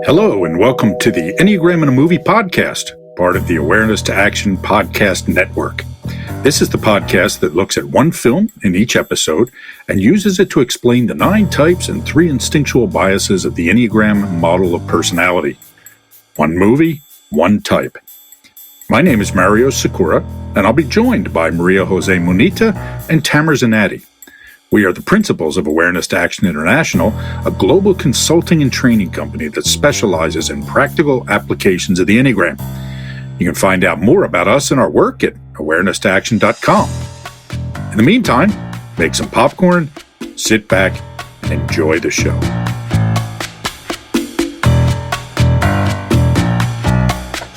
Hello, and welcome to the Enneagram in a Movie podcast, part of the Awareness to Action podcast network. This is the podcast that looks at one film in each episode and uses it to explain the 9 types and 3 instinctual biases of the Enneagram model of personality. One movie, one type. My name is Mario Sakura, and I'll be joined by Maria Jose Munita and Tamer Zanatti. We are the principals of Awareness to Action International, a global consulting and training company that specializes in practical applications of the Enneagram. You can find out more about us and our work at awareness-to-action.com. In the meantime, make some popcorn, sit back, and enjoy the show.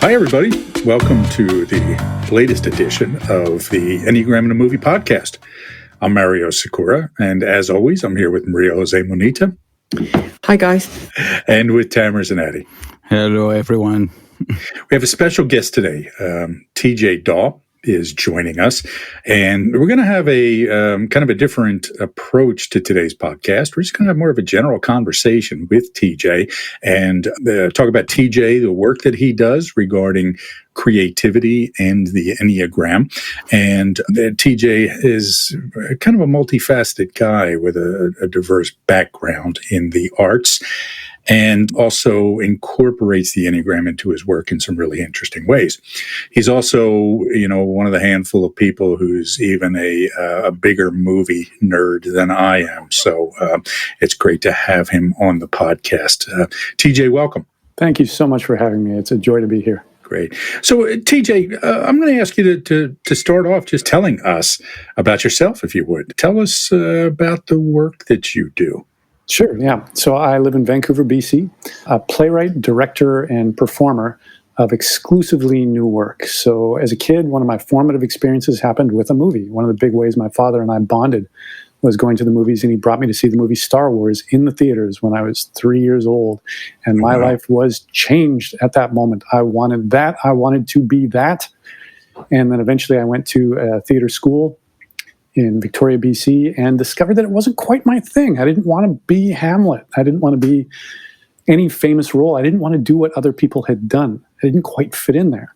Hi, everybody. Welcome to the latest edition of the Enneagram in a Movie podcast. I'm Mario Sakura, and as always, I'm here with Maria Jose Munita. Hi, guys. And with Tamer Zanatti. Hello, everyone. We have a special guest today. TJ Dawe is joining us, and we're going to have a kind of a different approach to today's podcast. We're just going to have more of a general conversation with TJ and talk about TJ, the work that he does regarding creativity and the Enneagram. And TJ is kind of a multifaceted guy with a diverse background in the arts, and also incorporates the Enneagram into his work in some really interesting ways. He's also, one of the handful of people who's even a bigger movie nerd than I am. So it's great to have him on the podcast. TJ, welcome. Thank you so much for having me. It's a joy to be here. Great. So, TJ, I'm going to ask you to start off just telling us about yourself, if you would. Tell us about the work that you do. Sure, yeah. So I live in Vancouver, BC, a playwright, director, and performer of exclusively new work. So as a kid, one of my formative experiences happened with a movie. One of the big ways my father and I bonded was going to the movies, and he brought me to see the movie Star Wars in the theaters when I was 3 years old. And my life was changed at that moment. I wanted that. I wanted to be that. And then eventually I went to a theater school in Victoria, BC, and discovered that it wasn't quite my thing. I didn't want to be Hamlet. I didn't want to be any famous role. I didn't want to do what other people had done. I didn't quite fit in there.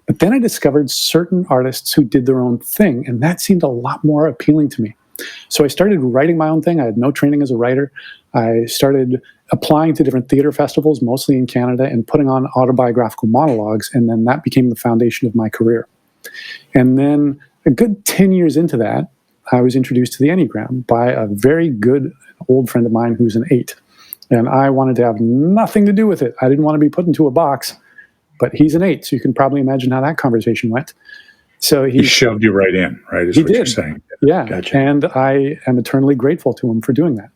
But then I discovered certain artists who did their own thing, and that seemed a lot more appealing to me. So I started writing my own thing. I had no training as a writer. I started applying to different theater festivals, mostly in Canada, and putting on autobiographical monologues, and then that became the foundation of my career. And then a good 10 years into that, I was introduced to the Enneagram by a very good old friend of mine who's an 8. And I wanted to have nothing to do with it. I didn't want to be put into a box, but he's an 8, so you can probably imagine how that conversation went. So he shoved you right in, right? Is he what did. You're saying. Yeah, gotcha. And I am eternally grateful to him for doing that.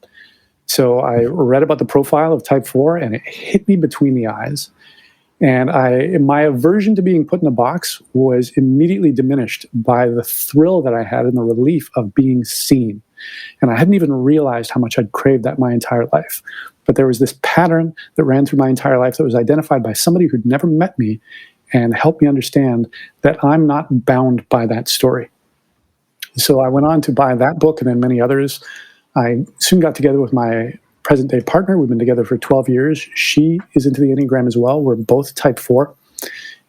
So I read about the profile of type 4, and it hit me between the eyes. And my aversion to being put in a box was immediately diminished by the thrill that I had and the relief of being seen. And I hadn't even realized how much I'd craved that my entire life. But there was this pattern that ran through my entire life that was identified by somebody who'd never met me and helped me understand that I'm not bound by that story. So I went on to buy that book and then many others. I soon got together with my present-day partner. We've been together for 12 years. She is into the Enneagram as well. We're both type 4.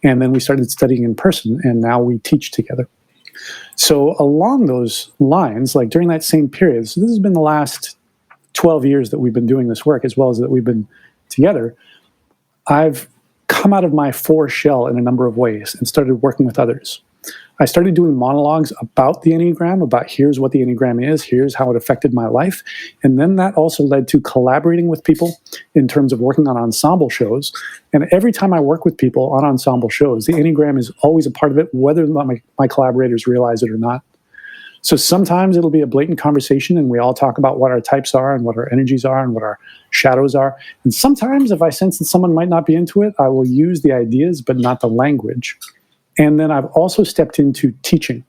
And then we started studying in person, and now we teach together. So along those lines, like during that same period, so this has been the last 12 years that we've been doing this work, as well as that we've been together, I've come out of my 4 shell in a number of ways and started working with others. I started doing monologues about the Enneagram, about here's what the Enneagram is, here's how it affected my life. And then that also led to collaborating with people in terms of working on ensemble shows. And every time I work with people on ensemble shows, the Enneagram is always a part of it, whether or not my collaborators realize it or not. So sometimes it'll be a blatant conversation and we all talk about what our types are and what our energies are and what our shadows are. And sometimes if I sense that someone might not be into it, I will use the ideas but not the language. And then I've also stepped into teaching.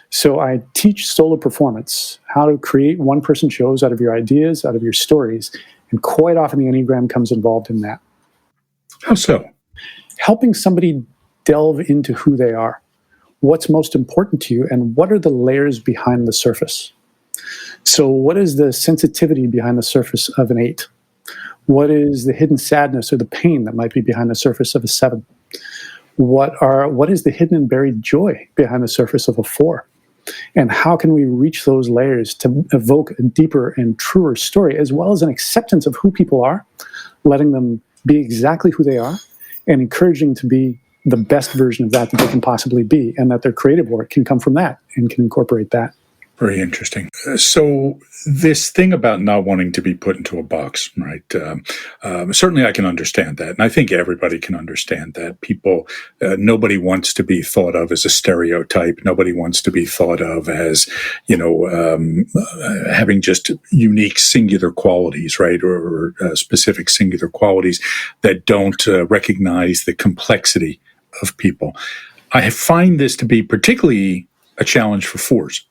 So I teach solo performance, how to create one-person shows out of your ideas, out of your stories. And quite often the Enneagram comes involved in that. How so? Helping somebody delve into who they are, what's most important to you, and what are the layers behind the surface. So what is the sensitivity behind the surface of an 8? What is the hidden sadness or the pain that might be behind the surface of a 7? What is the hidden and buried joy behind the surface of a 4? And how can we reach those layers to evoke a deeper and truer story, as well as an acceptance of who people are, letting them be exactly who they are, and encouraging to be the best version of that they can possibly be, and that their creative work can come from that and can incorporate that. Very interesting. So this thing about not wanting to be put into a box, right? Certainly I can understand that. And I think everybody can understand that. Nobody wants to be thought of as a stereotype. Nobody wants to be thought of as, having just unique singular qualities, right? Or specific singular qualities that don't recognize the complexity of people. I find this to be particularly a challenge for 4s.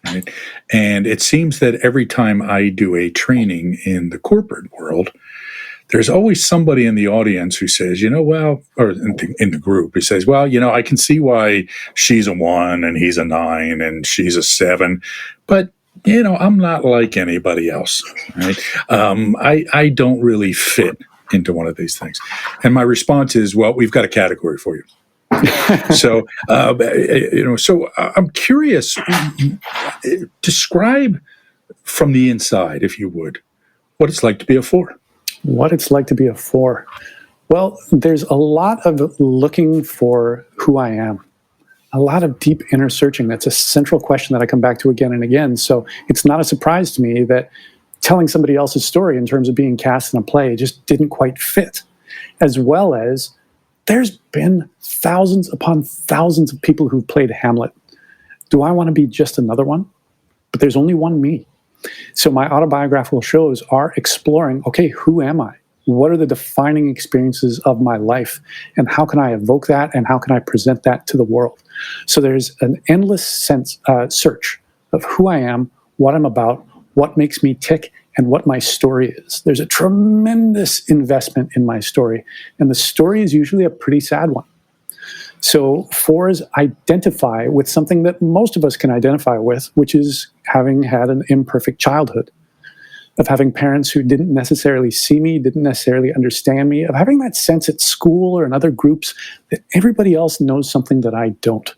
Right? And it seems that every time I do a training in the corporate world, there's always somebody in the audience who says, or in the group, who says, I can see why she's a 1 and he's a 9 and she's a 7, but I'm not like anybody else. Right? I don't really fit into one of these things. And my response is, well, we've got a category for you. So I'm curious. Describe from the inside, if you would, what it's like to be a 4. What it's like to be a 4. Well, there's a lot of looking for who I am, a lot of deep inner searching. That's a central question that I come back to again and again. So it's not a surprise to me that telling somebody else's story in terms of being cast in a play just didn't quite fit, as well as there's been thousands upon thousands of people who've played Hamlet. Do I want to be just another one? But there's only one me. So my autobiographical shows are exploring, okay, who am I? What are the defining experiences of my life? And how can I evoke that? And how can I present that to the world? So there's an endless search of who I am, what I'm about, what makes me tick, and what my story is. There's a tremendous investment in my story, and the story is usually a pretty sad one. So 4s identify with something that most of us can identify with, which is having had an imperfect childhood, of having parents who didn't necessarily see me, didn't necessarily understand me, of having that sense at school or in other groups that everybody else knows something that I don't.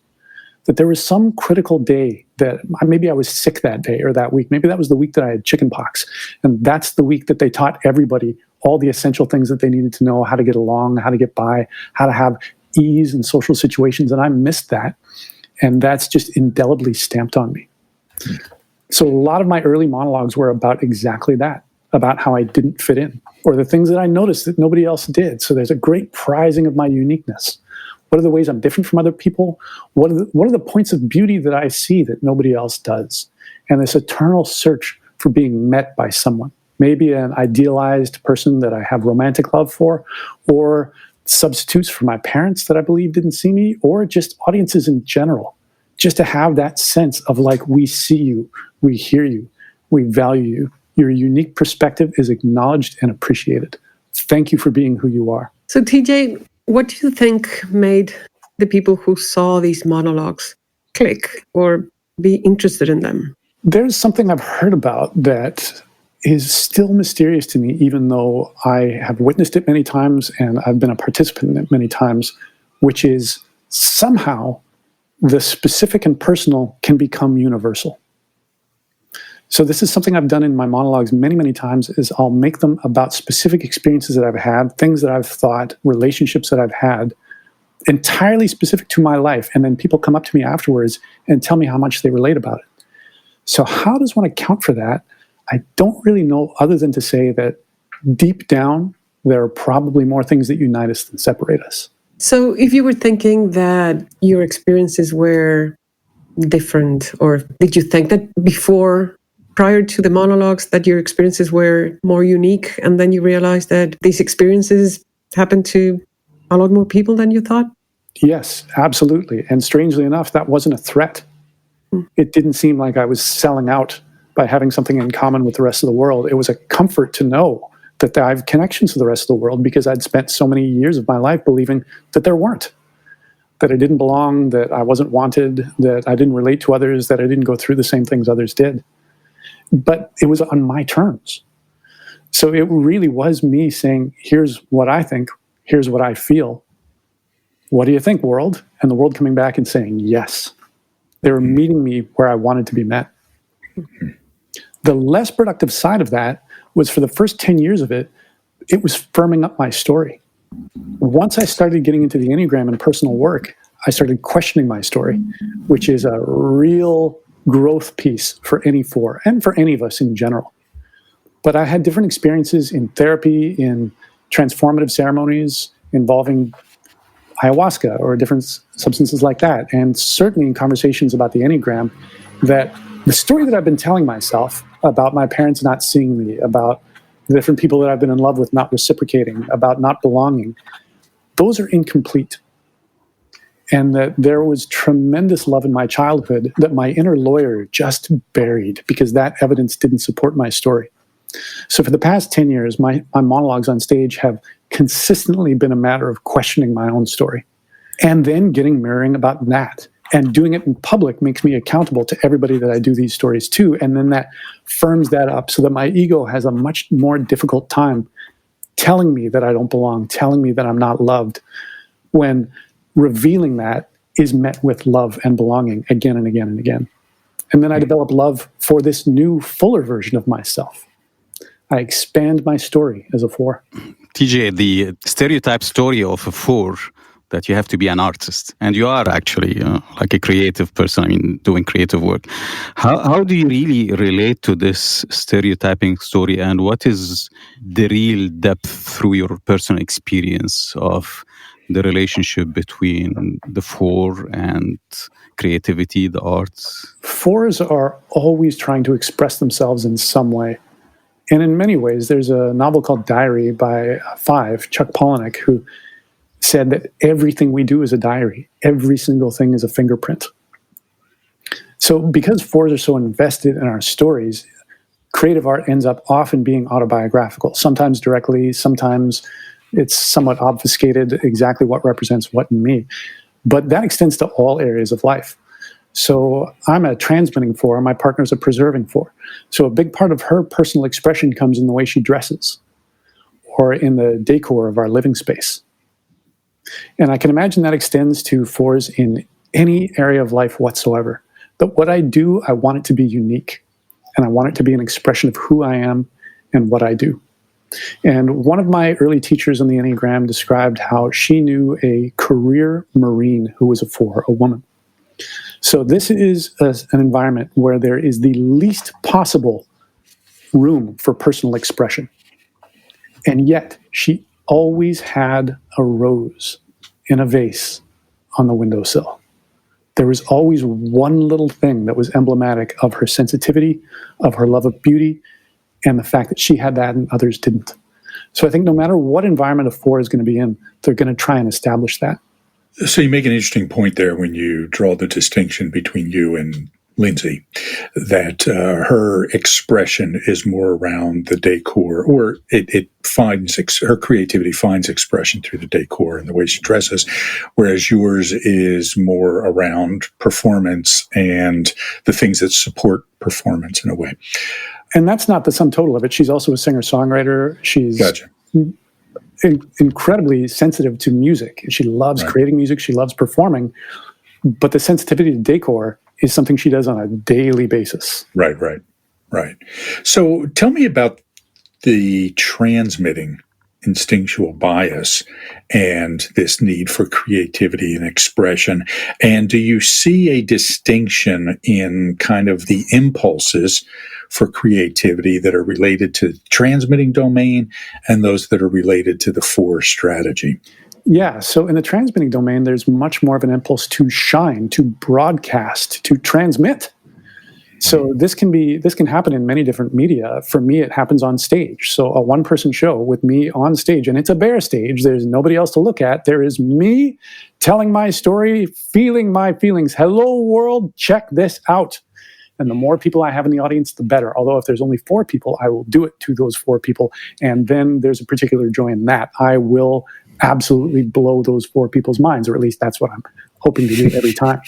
That there was some critical day that maybe I was sick that day or that week. Maybe that was the week that I had chickenpox. And that's the week that they taught everybody all the essential things that they needed to know, how to get along, how to get by, how to have ease in social situations. And I missed that. And that's just indelibly stamped on me. So a lot of my early monologues were about exactly that, about how I didn't fit in, or the things that I noticed that nobody else did. So there's a great prizing of my uniqueness. What are the ways I'm different from other people? What are the points of beauty that I see that nobody else does? And this eternal search for being met by someone, maybe an idealized person that I have romantic love for, or substitutes for my parents that I believe didn't see me, or just audiences in general, just to have that sense of like, we see you, we hear you, we value you. Your unique perspective is acknowledged and appreciated. Thank you for being who you are. So TJ, what do you think made the people who saw these monologues click or be interested in them? There's something I've heard about that is still mysterious to me, even though I have witnessed it many times and I've been a participant in it many times, which is somehow the specific and personal can become universal. So this is something I've done in my monologues many, many times, is I'll make them about specific experiences that I've had, things that I've thought, relationships that I've had, entirely specific to my life. And then people come up to me afterwards and tell me how much they relate about it. So how does one account for that? I don't really know, other than to say that deep down, there are probably more things that unite us than separate us. So if you were thinking that your experiences were different, or did you think that prior to the monologues, that your experiences were more unique, and then you realized that these experiences happened to a lot more people than you thought? Yes, absolutely. And strangely enough, that wasn't a threat. It didn't seem like I was selling out by having something in common with the rest of the world. It was a comfort to know that I have connections to the rest of the world, because I'd spent so many years of my life believing that there weren't, that I didn't belong, that I wasn't wanted, that I didn't relate to others, that I didn't go through the same things others did. But it was on my terms. So it really was me saying, here's what I think, here's what I feel. What do you think, world? And the world coming back and saying, yes. They were meeting me where I wanted to be met. The less productive side of that was for the first 10 years of it, it was firming up my story. Once I started getting into the Enneagram and personal work, I started questioning my story, which is a real growth piece for any four and for any of us in general. But I had different experiences in therapy, in transformative ceremonies involving ayahuasca or different substances like that, and certainly in conversations about the Enneagram, that the story that I've been telling myself about my parents not seeing me, about the different people that I've been in love with not reciprocating, about not belonging, those are incomplete. And that there was tremendous love in my childhood that my inner lawyer just buried because that evidence didn't support my story. So for the past 10 years, my monologues on stage have consistently been a matter of questioning my own story and then getting mirroring about that. And doing it in public makes me accountable to everybody that I do these stories to. And then that firms that up so that my ego has a much more difficult time telling me that I don't belong, telling me that I'm not loved, when revealing that is met with love and belonging again and again and again. And then I develop love for this new, fuller version of myself. I expand my story as a four. TJ, the stereotype story of a four, that you have to be an artist, and you are actually like a creative person, I mean, doing creative work. How do you really relate to this stereotyping story, and what is the real depth through your personal experience of the relationship between the four and creativity, the arts? Fours are always trying to express themselves in some way. And in many ways, there's a novel called Diary by Five, Chuck Palahniuk, who said that everything we do is a diary. Every single thing is a fingerprint. So because fours are so invested in our stories, creative art ends up often being autobiographical, sometimes directly, sometimes it's somewhat obfuscated exactly what represents what in me. But that extends to all areas of life. So I'm a transmitting four, my partner's a preserving four. So a big part of her personal expression comes in the way she dresses or in the decor of our living space. And I can imagine that extends to fours in any area of life whatsoever. But what I do, I want it to be unique. And I want it to be an expression of who I am and what I do. And one of my early teachers on the Enneagram described how she knew a career Marine who was a four, a woman. So this is an environment where there is the least possible room for personal expression. And yet she always had a rose in a vase on the windowsill. There was always one little thing that was emblematic of her sensitivity, of her love of beauty, and the fact that she had that and others didn't. So I think no matter what environment a four is going to be in, they're going to try and establish that. So you make an interesting point there when you draw the distinction between you and Lindsay, that her expression is more around the decor, or it finds her creativity finds expression through the decor and the way she dresses, whereas yours is more around performance and the things that support performance in a way. And that's not the sum total of it. She's also a singer-songwriter. She's Gotcha. Incredibly sensitive to music. She loves creating music. She loves performing. But the sensitivity to decor is something she does on a daily basis. Right. So tell me about the transmitting instinctual bias and this need for creativity and expression. And do you see a distinction in kind of the impulses for creativity that are related to the transmitting domain and those that are related to the four strategy? Yeah, so in the transmitting domain, there's much more of an impulse to shine, to broadcast, to transmit. So this can happen in many different media. For me, it happens on stage. So a one-person show with me on stage, and it's a bare stage. There's nobody else to look at. There is me telling my story, feeling my feelings. Hello, world, check this out. And the more people I have in the audience, the better. Although if there's only 4 people, I will do it to those 4 people. And then there's a particular joy in that. I will absolutely blow those 4 people's minds, or at least that's what I'm hoping to do every time.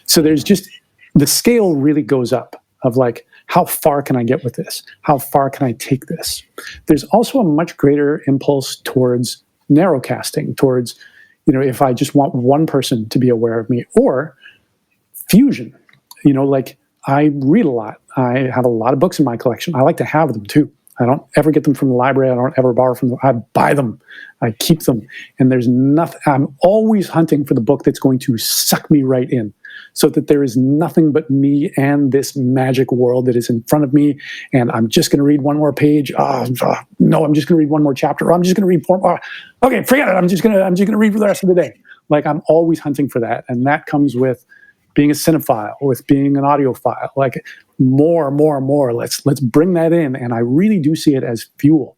So there's just, the scale really goes up of like how far can I get with this? How far can I take this? There's also a much greater impulse towards narrowcasting, towards, if I just want one person to be aware of me, or fusion. Like, I read a lot. I have a lot of books in my collection. I like to have them too. I don't ever get them from the library. I don't ever borrow from them. I buy them. I keep them. And there's nothing, I'm always hunting for the book that's going to suck me right in, so that there is nothing but me and this magic world that is in front of me. And I'm just going to read one more page. No, I'm just going to read one more chapter. Or I'm just going to read four. Okay, forget it. I'm just going to read for the rest of the day. Like, I'm always hunting for that. And that comes with being a cinephile, with being an audiophile. Like, more. Let's bring that in. And I really do see it as fuel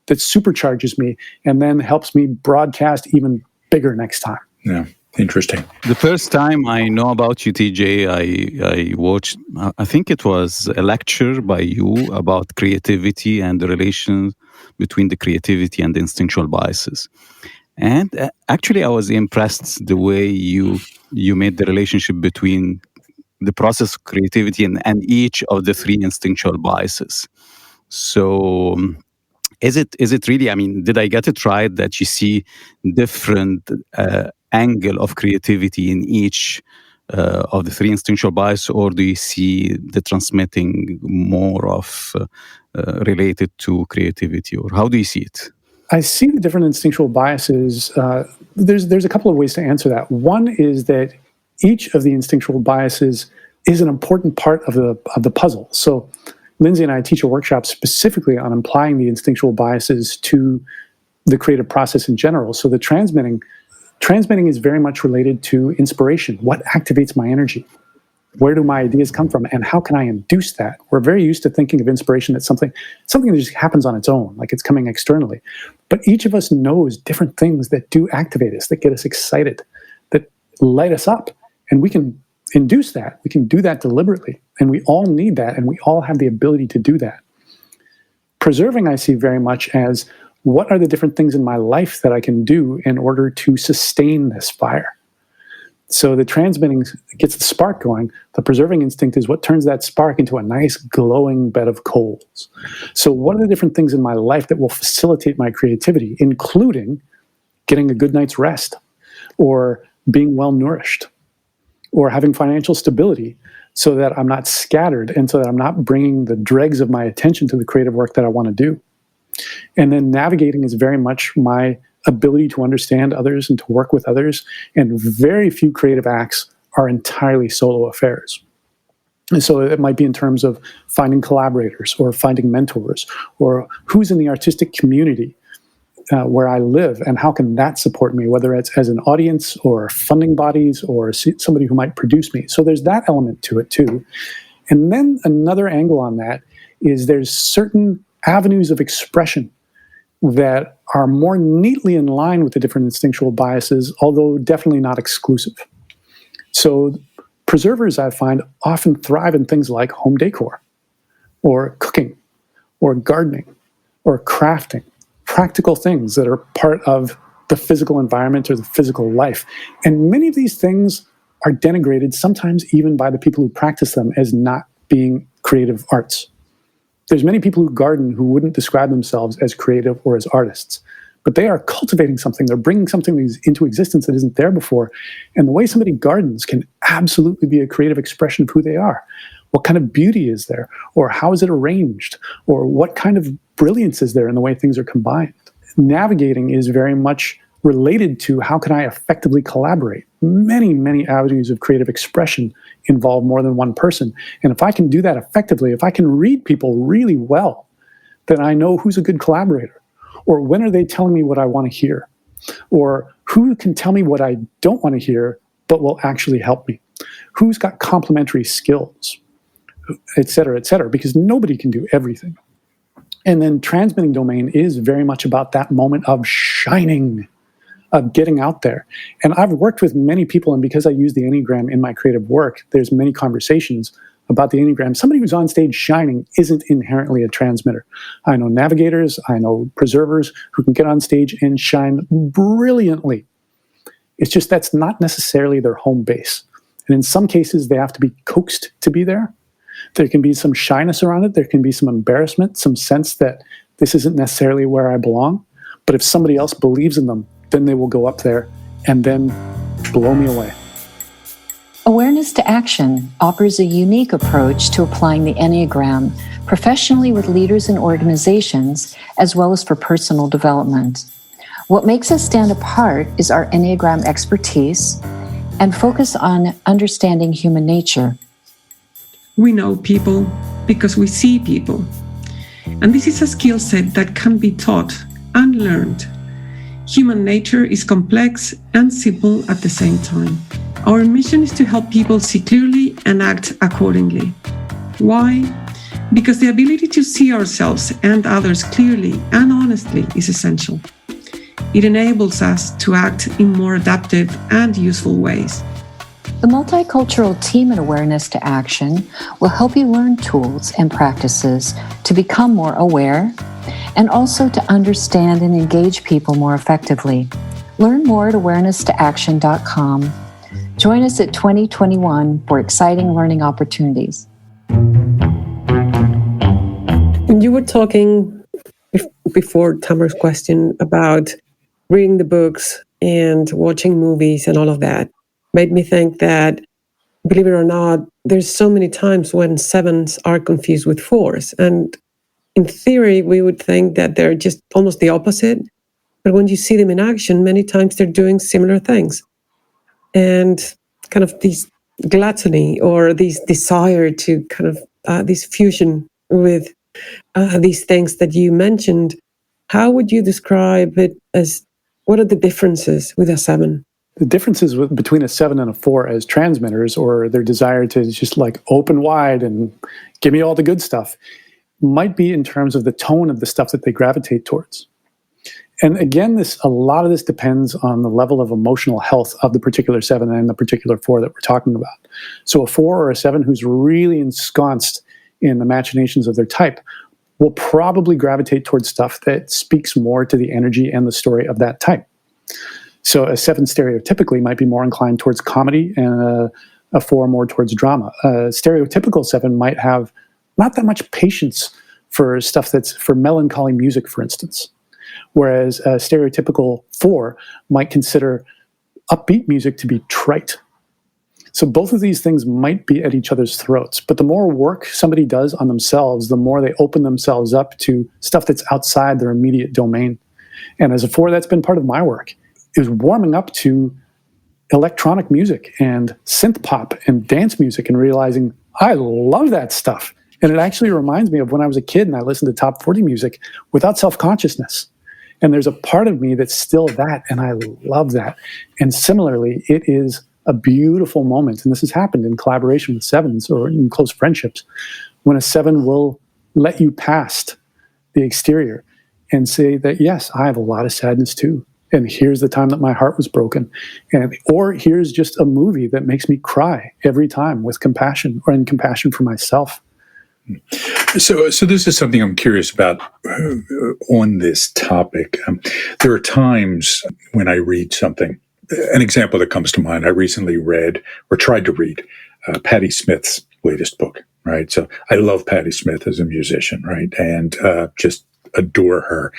that supercharges me and then helps me broadcast even bigger next time. Yeah. Interesting. The first time I know about you, TJ, I watched, I think it was a lecture by you about creativity and the relation between the creativity and the instinctual biases. And actually, I was impressed the way you made the relationship between the process of creativity and each of the three instinctual biases. So is it really, I mean, did I get it right that you see different angle of creativity in each of the three instinctual biases, or do you see the transmitting more of related to creativity, or how do you see it? I see the different instinctual biases. There's a couple of ways to answer that. One is that each of the instinctual biases is an important part of the puzzle. So Lindsay and I teach a workshop specifically on applying the instinctual biases to the creative process in general. So the transmitting is very much related to inspiration. What activates my energy? Where do my ideas come from? And how can I induce that? We're very used to thinking of inspiration as something that just happens on its own, like it's coming externally. But each of us knows different things that do activate us, that get us excited, that light us up. And we can induce that. We can do that deliberately. And we all need that. And we all have the ability to do that. Preserving, I see very much as, what are the different things in my life that I can do in order to sustain this fire? So the transmitting gets the spark going. The preserving instinct is what turns that spark into a nice glowing bed of coals. So what are the different things in my life that will facilitate my creativity, including getting a good night's rest, or being well nourished, or having financial stability, so that I'm not scattered and so that I'm not bringing the dregs of my attention to the creative work that I want to do. And then navigating is very much my ability to understand others and to work with others. And very few creative acts are entirely solo affairs. And so it might be in terms of finding collaborators or finding mentors, or who's in the artistic community where I live, and how can that support me, whether it's as an audience or funding bodies or somebody who might produce me. So there's that element to it too. And then another angle on that is there's certain avenues of expression that are more neatly in line with the different instinctual biases, although definitely not exclusive. So preservers, I find, often thrive in things like home decor, or cooking, or gardening, or crafting, practical things that are part of the physical environment or the physical life. And many of these things are denigrated, sometimes even by the people who practice them, as not being creative arts. There's many people who garden who wouldn't describe themselves as creative or as artists, but they are cultivating something. They're bringing something into existence that isn't there before. And the way somebody gardens can absolutely be a creative expression of who they are. What kind of beauty is there? Or how is it arranged? Or what kind of brilliance is there in the way things are combined? Navigating is very much related to how can I effectively collaborate. Many, many avenues of creative expression involve more than one person. And if I can do that effectively, if I can read people really well, then I know who's a good collaborator. Or when are they telling me what I want to hear? Or who can tell me what I don't want to hear, but will actually help me? Who's got complementary skills, et cetera, because nobody can do everything. And then transmitting domain is very much about that moment of shining, of getting out there. And I've worked with many people, and because I use the Enneagram in my creative work, there's many conversations about the Enneagram. Somebody who's on stage shining isn't inherently a transmitter. I know navigators, I know preservers who can get on stage and shine brilliantly. It's just that's not necessarily their home base. And in some cases, they have to be coaxed to be there. There can be some shyness around it. There can be some embarrassment, some sense that this isn't necessarily where I belong. But if somebody else believes in them, then they will go up there and then blow me away. Awareness to Action offers a unique approach to applying the Enneagram professionally with leaders and organizations, as well as for personal development. What makes us stand apart is our Enneagram expertise and focus on understanding human nature. We know people because we see people. And this is a skill set that can be taught and learned. Human nature is complex and simple at the same time. Our mission is to help people see clearly and act accordingly. Why? Because the ability to see ourselves and others clearly and honestly is essential. It enables us to act in more adaptive and useful ways. The multicultural team at Awareness to Action will help you learn tools and practices to become more aware and also to understand and engage people more effectively. Learn more at awareness-to-action.com. Join us at 2021 for exciting learning opportunities. You were talking before Tamar's question about reading the books and watching movies and all of that. Made me think that, believe it or not, there's so many times when sevens are confused with fours. And in theory, we would think that they're just almost the opposite. But when you see them in action, many times they're doing similar things. And kind of this gluttony or this desire to kind of this fusion with these things that you mentioned, how would you describe it as, what are the differences with a seven? The differences between a 7 and a 4 as transmitters, or their desire to just like open wide and give me all the good stuff, might be in terms of the tone of the stuff that they gravitate towards. And again, a lot of this depends on the level of emotional health of the particular 7 and the particular 4 that we're talking about. So a 4 or a 7 who's really ensconced in the machinations of their type will probably gravitate towards stuff that speaks more to the energy and the story of that type. So a 7 stereotypically might be more inclined towards comedy, and a 4 more towards drama. A stereotypical 7 might have not that much patience for stuff that's for melancholy music, for instance. Whereas a stereotypical 4 might consider upbeat music to be trite. So both of these things might be at each other's throats. But the more work somebody does on themselves, the more they open themselves up to stuff that's outside their immediate domain. And as a 4, that's been part of my work, is warming up to electronic music and synth pop and dance music and realizing I love that stuff. And it actually reminds me of when I was a kid and I listened to top 40 music without self-consciousness. And there's a part of me that's still that, and I love that. And similarly, it is a beautiful moment, and this has happened in collaboration with 7s or in close friendships, when a 7 will let you past the exterior and say that, yes, I have a lot of sadness too. And here's the time that my heart was broken. Or here's just a movie that makes me cry every time with compassion, or in compassion for myself. So this is something I'm curious about on this topic. There are times when I read something. An example that comes to mind, I recently read or tried to read Patti Smith's latest book, right? So I love Patti Smith as a musician, right? And just adore her.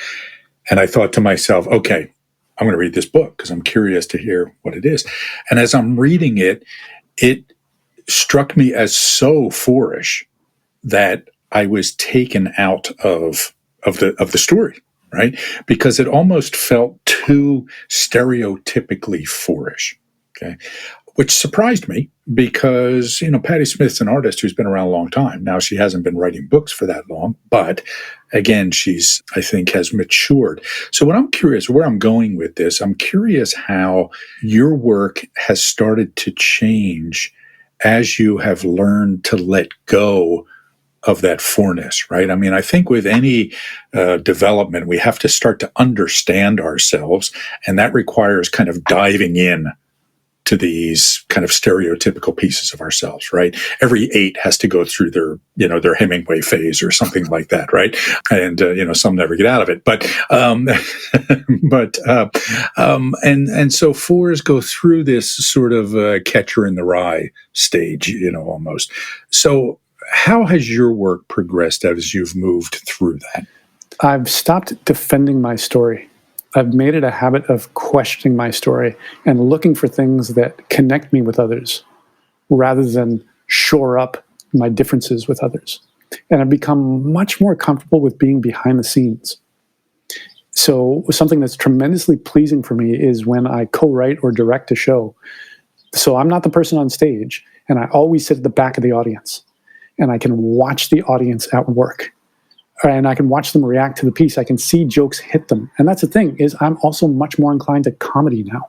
And I thought to myself, okay, I'm going to read this book because I'm curious to hear what it is. And as I'm reading it, it struck me as so fourish that I was taken out of the story, right? Because it almost felt too stereotypically fourish, okay? Which surprised me because, Patti Smith's an artist who's been around a long time. Now, she hasn't been writing books for that long, but again, I think, has matured. So what I'm curious, where I'm going with this, I'm curious how your work has started to change as you have learned to let go of that fourness, right? I mean, I think with any development, we have to start to understand ourselves, and that requires kind of diving in to these kind of stereotypical pieces of ourselves, right? Every 8 has to go through their Hemingway phase or something like that, right? And some never get out of it, but so 4s go through this sort of catcher in the rye stage, almost. So how has your work progressed as you've moved through that? I've stopped defending my story. I've made it a habit of questioning my story and looking for things that connect me with others rather than shore up my differences with others. And I've become much more comfortable with being behind the scenes. So something that's tremendously pleasing for me is when I co-write or direct a show. So I'm not the person on stage, and I always sit at the back of the audience, and I can watch the audience at work, and I can watch them react to the piece. I can see jokes hit them. And that's the thing, is I'm also much more inclined to comedy now,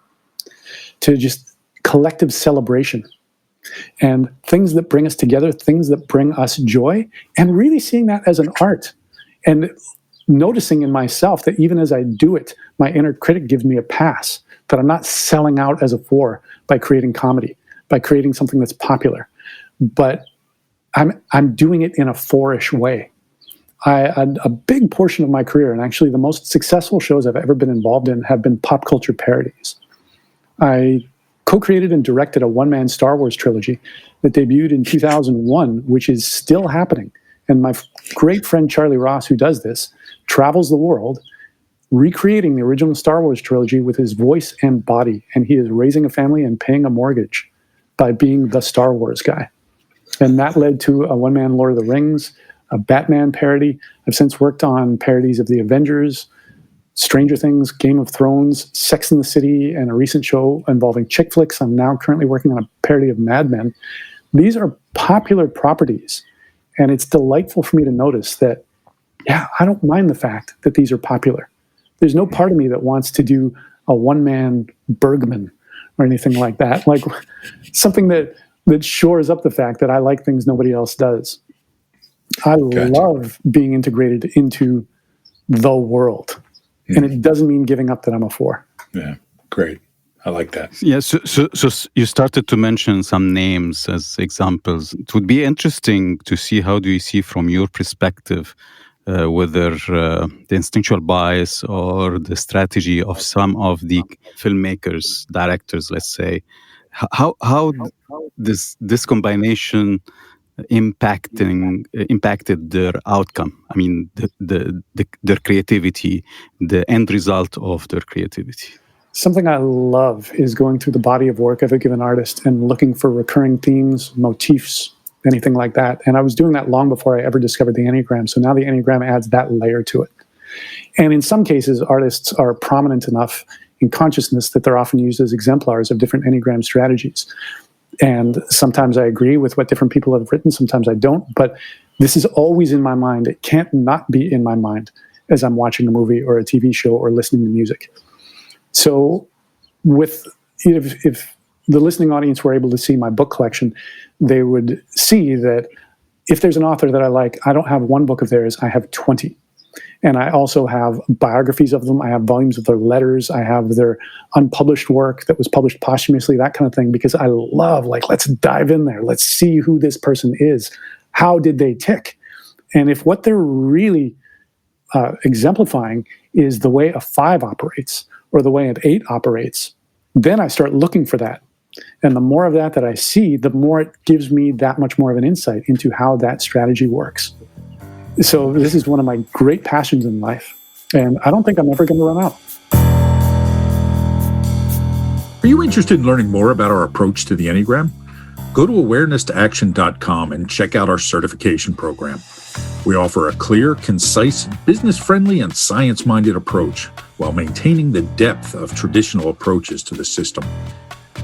to just collective celebration and things that bring us together, things that bring us joy, and really seeing that as an art. And noticing in myself that even as I do it, my inner critic gives me a pass, that I'm not selling out as a four by creating comedy, by creating something that's popular, but I'm doing it in a four-ish way. A big portion of my career, and actually the most successful shows I've ever been involved in, have been pop culture parodies. I co-created and directed a one-man Star Wars trilogy that debuted in 2001, which is still happening. And my great friend Charlie Ross, who does this, travels the world recreating the original Star Wars trilogy with his voice and body. And he is raising a family and paying a mortgage by being the Star Wars guy. And that led to a one-man Lord of the Rings, a Batman parody. I've since worked on parodies of the Avengers, Stranger Things, Game of Thrones, Sex and the City, and a recent show involving chick flicks. I'm now currently working on a parody of Mad Men. These are popular properties, and it's delightful for me to notice that, yeah, I don't mind the fact that these are popular. There's no part of me that wants to do a one-man Bergman or anything like that, like something that shores up the fact that I like things nobody else does. I love being integrated into the world. And it doesn't mean giving up that I'm a four. Yeah, great. I like that. Yeah, so you started to mention some names as examples. It would be interesting to see, how do you see from your perspective whether the instinctual bias or the strategy of some of the filmmakers, directors, let's say, how this combination impacted their outcome. I mean, their creativity, the end result of their creativity. Something I love is going through the body of work of a given artist and looking for recurring themes, motifs, anything like that. And I was doing that long before I ever discovered the Enneagram. So now the Enneagram adds that layer to it. And in some cases, artists are prominent enough in consciousness that they're often used as exemplars of different Enneagram strategies. And sometimes I agree with what different people have written, sometimes I don't, but this is always in my mind. It can't not be in my mind as I'm watching a movie or a TV show or listening to music. So if the listening audience were able to see my book collection, they would see that if there's an author that I like, I don't have one book of theirs, I have 20. And I also have biographies of them. I have volumes of their letters. I have their unpublished work that was published posthumously, that kind of thing, because I love, like, let's dive in there. Let's see who this person is. How did they tick? And if what they're really exemplifying is the way a 5 operates or the way an 8 operates, then I start looking for that. And the more of that I see, the more it gives me that much more of an insight into how that strategy works. So this is one of my great passions in life, and I don't think I'm ever going to run out. Are you interested in learning more about our approach to the Enneagram? Go to awareness-to-action.com and check out our certification program. We offer a clear, concise, business-friendly, and science-minded approach while maintaining the depth of traditional approaches to the system.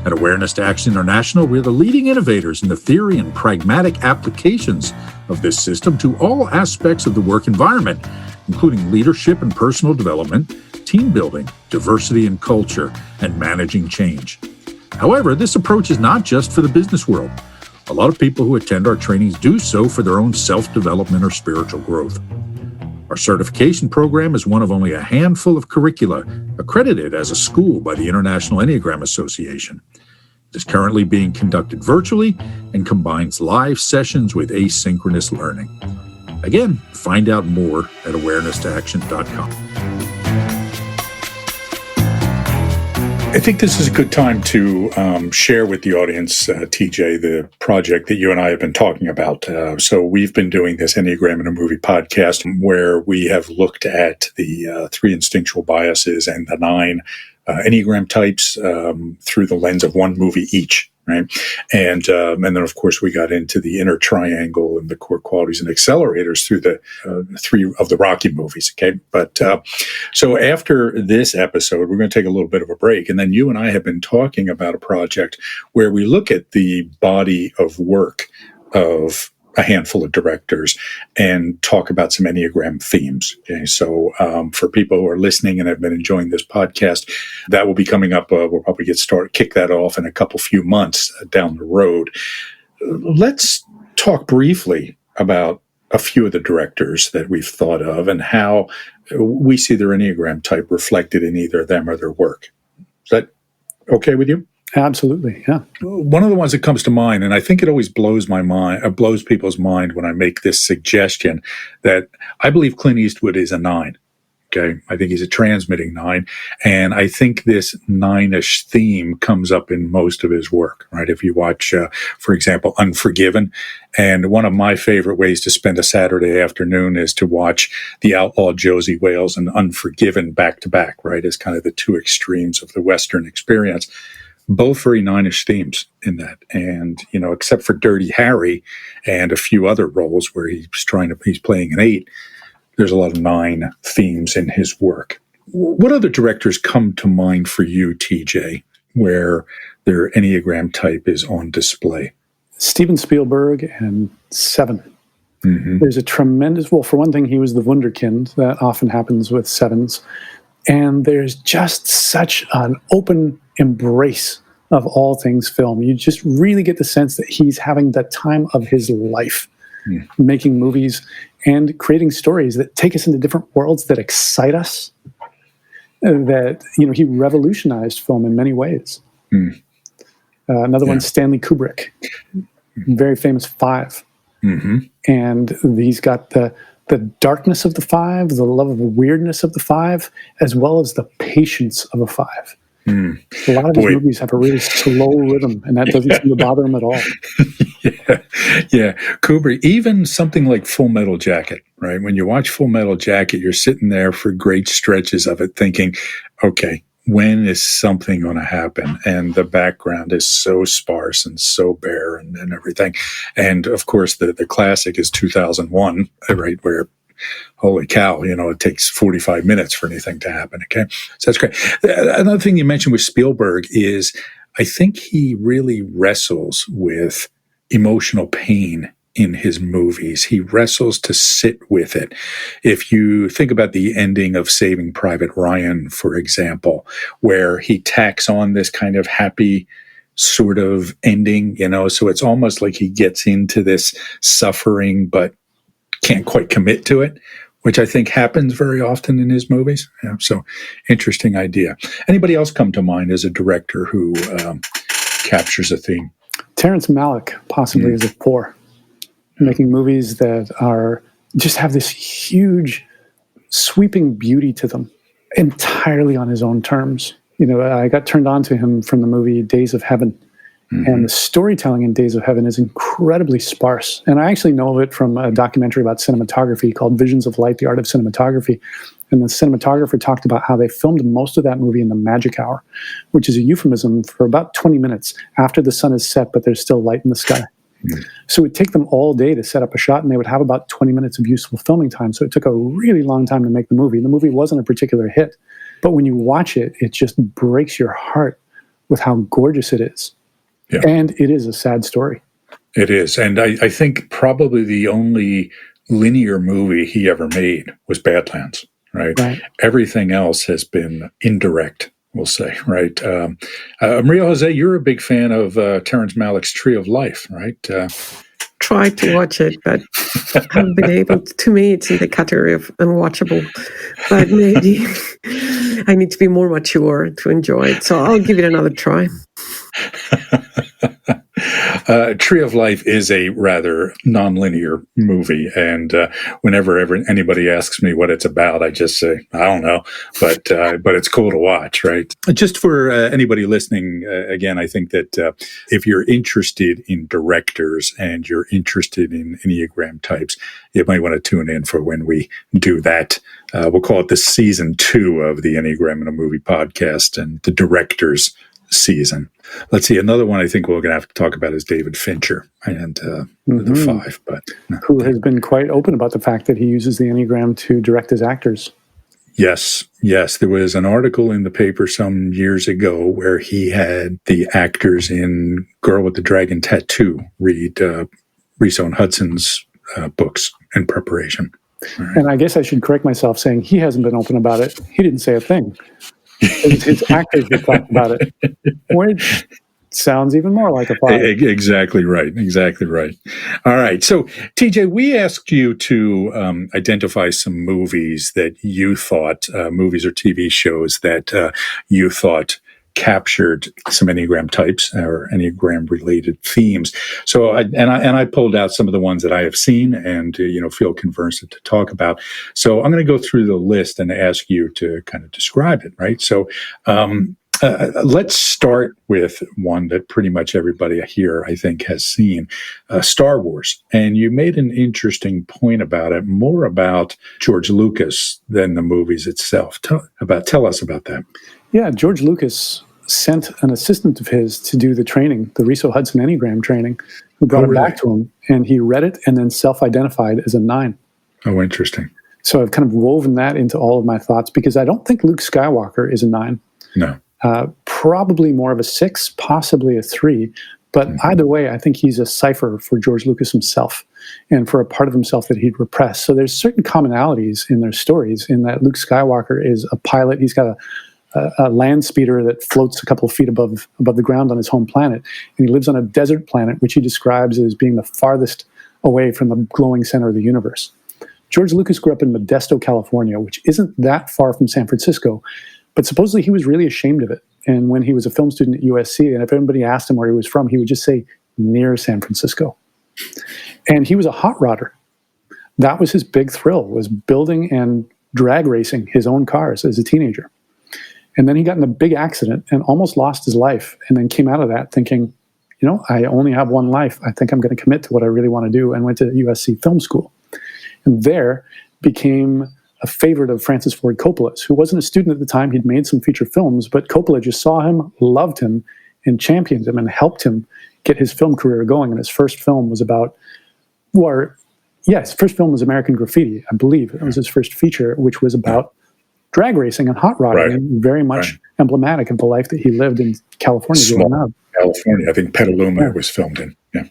At Awareness to Action International, we're the leading innovators in the theory and pragmatic applications of this system to all aspects of the work environment, including leadership and personal development, team building, diversity and culture, and managing change. However, this approach is not just for the business world. A lot of people who attend our trainings do so for their own self-development or spiritual growth. Our certification program is one of only a handful of curricula accredited as a school by the International Enneagram Association. It is currently being conducted virtually and combines live sessions with asynchronous learning. Again, find out more at awareness-to-action.com. I think this is a good time to share with the audience, TJ, the project that you and I have been talking about. So we've been doing this Enneagram in a Movie podcast where we have looked at the 3 instinctual biases and the 9 Enneagram types through the lens of one movie each. Right. And then, of course, we got into the inner triangle and the core qualities and accelerators through the 3 of the Rocky movies. OK, but so after this episode, we're going to take a little bit of a break. And then you and I have been talking about a project where we look at the body of work of a handful of directors and talk about some Enneagram themes. Okay, so for people who are listening and have been enjoying this podcast, that will be coming up. We'll probably kick that off in a few months down the road. Let's talk briefly about a few of the directors that we've thought of and how we see their Enneagram type reflected in either them or their work. Is that okay with you? Absolutely, yeah. One of the ones that comes to mind, and I think it always blows people's mind when I make this suggestion, that I believe Clint Eastwood is a 9. Okay, I think he's a transmitting 9, and I think this 9-ish theme comes up in most of his work. Right? If you watch, for example, Unforgiven, and one of my favorite ways to spend a Saturday afternoon is to watch The Outlaw Josie Wales and Unforgiven back to back. Right, as kind of the 2 extremes of the Western experience. Both very 9-ish themes in that. And, except for Dirty Harry and a few other roles where he's playing an 8, there's a lot of 9 themes in his work. What other directors come to mind for you, TJ, where their Enneagram type is on display? Steven Spielberg and 7. Mm-hmm. There's a tremendous, for one thing, he was the wunderkind. That often happens with 7s. And there's just such an open embrace of all things film. You just really get the sense that he's having the time of his life, making movies and creating stories that take us into different worlds that excite us. That, he revolutionized film in many ways. Another one, Stanley Kubrick, very famous 5. Mm-hmm. And he's got the darkness of the 5, the love of the weirdness of the 5, as well as the patience of a 5. A lot of his movies have a really slow rhythm, and that doesn't seem to bother him at all. Yeah. Kubrick, even something like Full Metal Jacket, right? When you watch Full Metal Jacket, you're sitting there for great stretches of it thinking, okay, when is something going to happen? And the background is so sparse and so bare and everything. And of course, the classic is 2001, right? Where, holy cow, it takes 45 minutes for anything to happen. Okay. So that's great. Another thing you mentioned with Spielberg is I think he really wrestles with emotional pain in his movies. He wrestles to sit with it. If you think about the ending of Saving Private Ryan, for example, where he tacks on this kind of happy sort of ending, so it's almost like he gets into this suffering, but can't quite commit to it, which I think happens very often in his movies. Yeah, so interesting idea. Anybody else come to mind as a director who captures a theme? Terrence Malick possibly is a 4, making movies that are just have this huge sweeping beauty to them entirely on his own terms. I got turned on to him from the movie Days of Heaven. And the storytelling in Days of Heaven is incredibly sparse. And I actually know of it from a documentary about cinematography called Visions of Light, The Art of Cinematography. And the cinematographer talked about how they filmed most of that movie in the magic hour, which is a euphemism for about 20 minutes after the sun is set, but there's still light in the sky. So it would take them all day to set up a shot, and they would have about 20 minutes of useful filming time. So it took a really long time to make the movie. The movie wasn't a particular hit. But when you watch it, it just breaks your heart with how gorgeous it is. Yeah. And it is a sad story. It is. And I think probably the only linear movie he ever made was Badlands, right? Everything else has been indirect, we'll say, right? Maria Jose, you're a big fan of Terrence Malick's Tree of Life, right? Tried to watch it, but haven't been able to. To me, it's in the category of unwatchable. But maybe I need to be more mature to enjoy it. So I'll give it another try. Tree of Life is a rather nonlinear movie, and whenever anybody asks me what it's about, I just say I don't know, but it's cool to watch, right? Just for anybody listening, again, I think that if you're interested in directors and you're interested in Enneagram types, you might want to tune in for when we do that. We'll call it the season 2 of the Enneagram in a Movie podcast and the directors season. Let's see. Another one I think we're going to have to talk about is David Fincher and the 5. But who has been quite open about the fact that he uses the Enneagram to direct his actors. Yes. There was an article in the paper some years ago where he had the actors in Girl with the Dragon Tattoo read Riso and Hudson's books in preparation. Right. And I guess I should correct myself saying he hasn't been open about it. He didn't say a thing. It's his actors that talked about it, which sounds even more like a fire. Exactly right. All right. So, TJ, we asked you to identify some movies that you thought, movies or TV shows that you thought captured some Enneagram types or Enneagram-related themes. So, I pulled out some of the ones that I have seen and feel conversant to talk about. So, I'm going to go through the list and ask you to kind of describe it, right? So, let's start with one that pretty much everybody here, I think, has seen, Star Wars. And you made an interesting point about it, more about George Lucas than the movies itself. Tell us about that. Yeah, George Lucas sent an assistant of his to do the training, the Riso Hudson Enneagram training, who brought it back to him, and he read it and then self-identified as a 9. Oh, interesting. So I've kind of woven that into all of my thoughts because I don't think Luke Skywalker is a 9. No. Probably more of a 6, possibly a 3. But either way, I think he's a cipher for George Lucas himself and for a part of himself that he'd repressed. So there's certain commonalities in their stories in that Luke Skywalker is a pilot. He's got a land speeder that floats a couple of feet above the ground on his home planet. And he lives on a desert planet, which he describes as being the farthest away from the glowing center of the universe. George Lucas grew up in Modesto, California, which isn't that far from San Francisco. But supposedly he was really ashamed of it. And when he was a film student at USC, and if anybody asked him where he was from, he would just say, near San Francisco. And he was a hot rodder. That was his big thrill, was building and drag racing his own cars as a teenager. And then he got in a big accident and almost lost his life, and then came out of that thinking, I only have one life. I think I'm going to commit to what I really want to do, and went to USC Film School. And there became a favorite of Francis Ford Coppola's, who wasn't a student at the time. He'd made some feature films, but Coppola just saw him, loved him, and championed him and helped him get his film career going. And his first film was his first film was American Graffiti, I believe. It was his first feature, which was about drag racing and hot rodding, and very much emblematic of the life that he lived in California. Small California, I think Petaluma was filmed in. Yeah.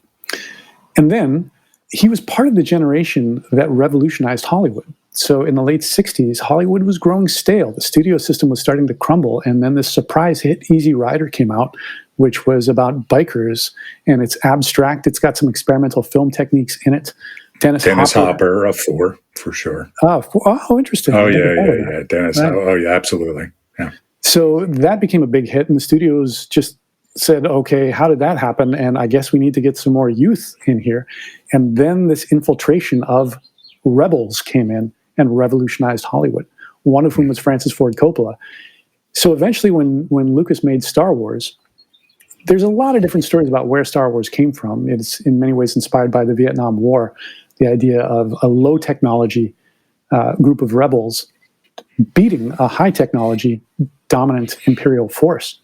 And then he was part of the generation that revolutionized Hollywood. So in the late 60s, Hollywood was growing stale. The studio system was starting to crumble. And then this surprise hit, Easy Rider, came out, which was about bikers. And it's abstract. It's got some experimental film techniques in it. Dennis Hopper, a 4, for sure. Oh, interesting. Oh, yeah. Dennis. Right. Oh, yeah, absolutely. Yeah. So that became a big hit. And the studios just said, okay, how did that happen? And I guess we need to get some more youth in here. And then this infiltration of rebels came in and revolutionized Hollywood, one of whom was Francis Ford Coppola. So eventually when Lucas made Star Wars, there's a lot of different stories about where Star Wars came from. It's in many ways inspired by the Vietnam War, the idea of a low technology group of rebels beating a high technology dominant imperial force.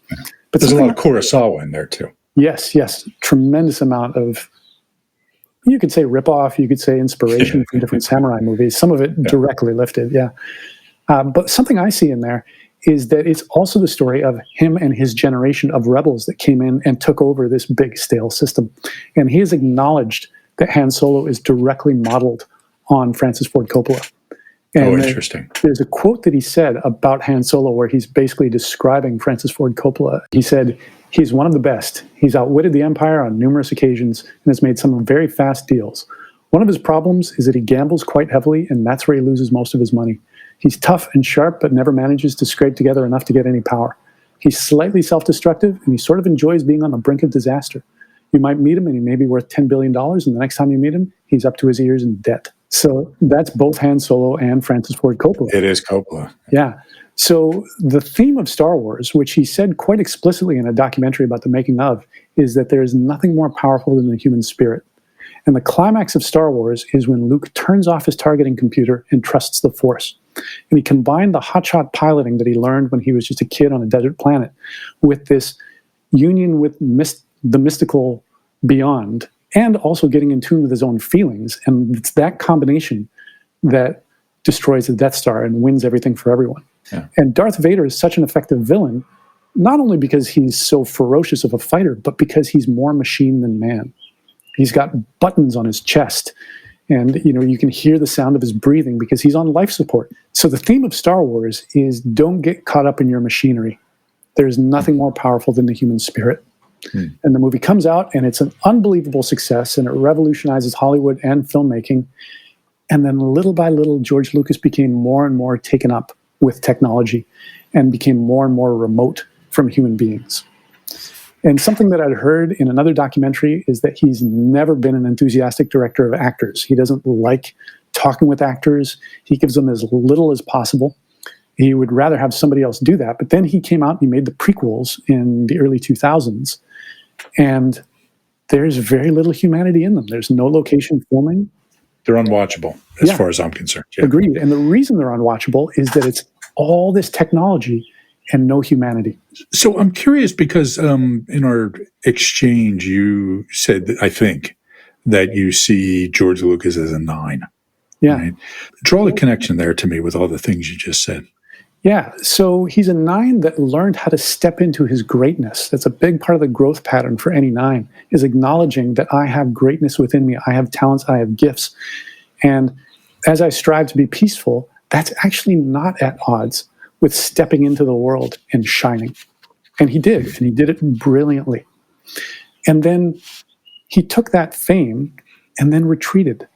But there's a lot of Kurosawa in there too. Yes. Tremendous amount of, you could say ripoff, you could say inspiration from different samurai movies, some of it directly lifted, but something I see in there is that it's also the story of him and his generation of rebels that came in and took over this big stale system. And he has acknowledged that Han Solo is directly modeled on Francis Ford Coppola. And interesting. There's a quote that he said about Han Solo where he's basically describing Francis Ford Coppola. He said, he's one of the best. He's outwitted the Empire on numerous occasions and has made some very fast deals. One of his problems is that he gambles quite heavily, and that's where he loses most of his money. He's tough and sharp, but never manages to scrape together enough to get any power. He's slightly self-destructive, and he sort of enjoys being on the brink of disaster. You might meet him and he may be worth $10 billion, and the next time you meet him, he's up to his ears in debt. So that's both Han Solo and Francis Ford Coppola. It is Coppola. Yeah. So the theme of Star Wars, which he said quite explicitly in a documentary about the making of, is that there is nothing more powerful than the human spirit. And the climax of Star Wars is when Luke turns off his targeting computer and trusts the Force. And he combined the hotshot piloting that he learned when he was just a kid on a desert planet with this union with the mystical beyond, and also getting in tune with his own feelings. And it's that combination that destroys the Death Star and wins everything for everyone. Yeah. And Darth Vader is such an effective villain, not only because he's so ferocious of a fighter, but because he's more machine than man. He's got buttons on his chest, and you can hear the sound of his breathing because he's on life support. So the theme of Star Wars is don't get caught up in your machinery. There's nothing more powerful than the human spirit. And the movie comes out, and it's an unbelievable success, and it revolutionizes Hollywood and filmmaking. And then little by little, George Lucas became more and more taken up with technology and became more and more remote from human beings. And something that I'd heard in another documentary is that he's never been an enthusiastic director of actors. He doesn't like talking with actors. He gives them as little as possible. He would rather have somebody else do that. But then he came out and he made the prequels in the early 2000s. And there's very little humanity in them. There's no location filming. They're unwatchable as far as I'm concerned. Yeah. Agreed. And the reason they're unwatchable is that it's all this technology and no humanity. So I'm curious because in our exchange, you said, I think, that you see George Lucas as a 9. Yeah. Right? Draw the connection there to me with all the things you just said. Yeah. So he's a 9 that learned how to step into his greatness. That's a big part of the growth pattern for any 9, is acknowledging that I have greatness within me. I have talents. I have gifts. And as I strive to be peaceful, that's actually not at odds with stepping into the world and shining. And he did. And he did it brilliantly. And then he took that fame and then retreated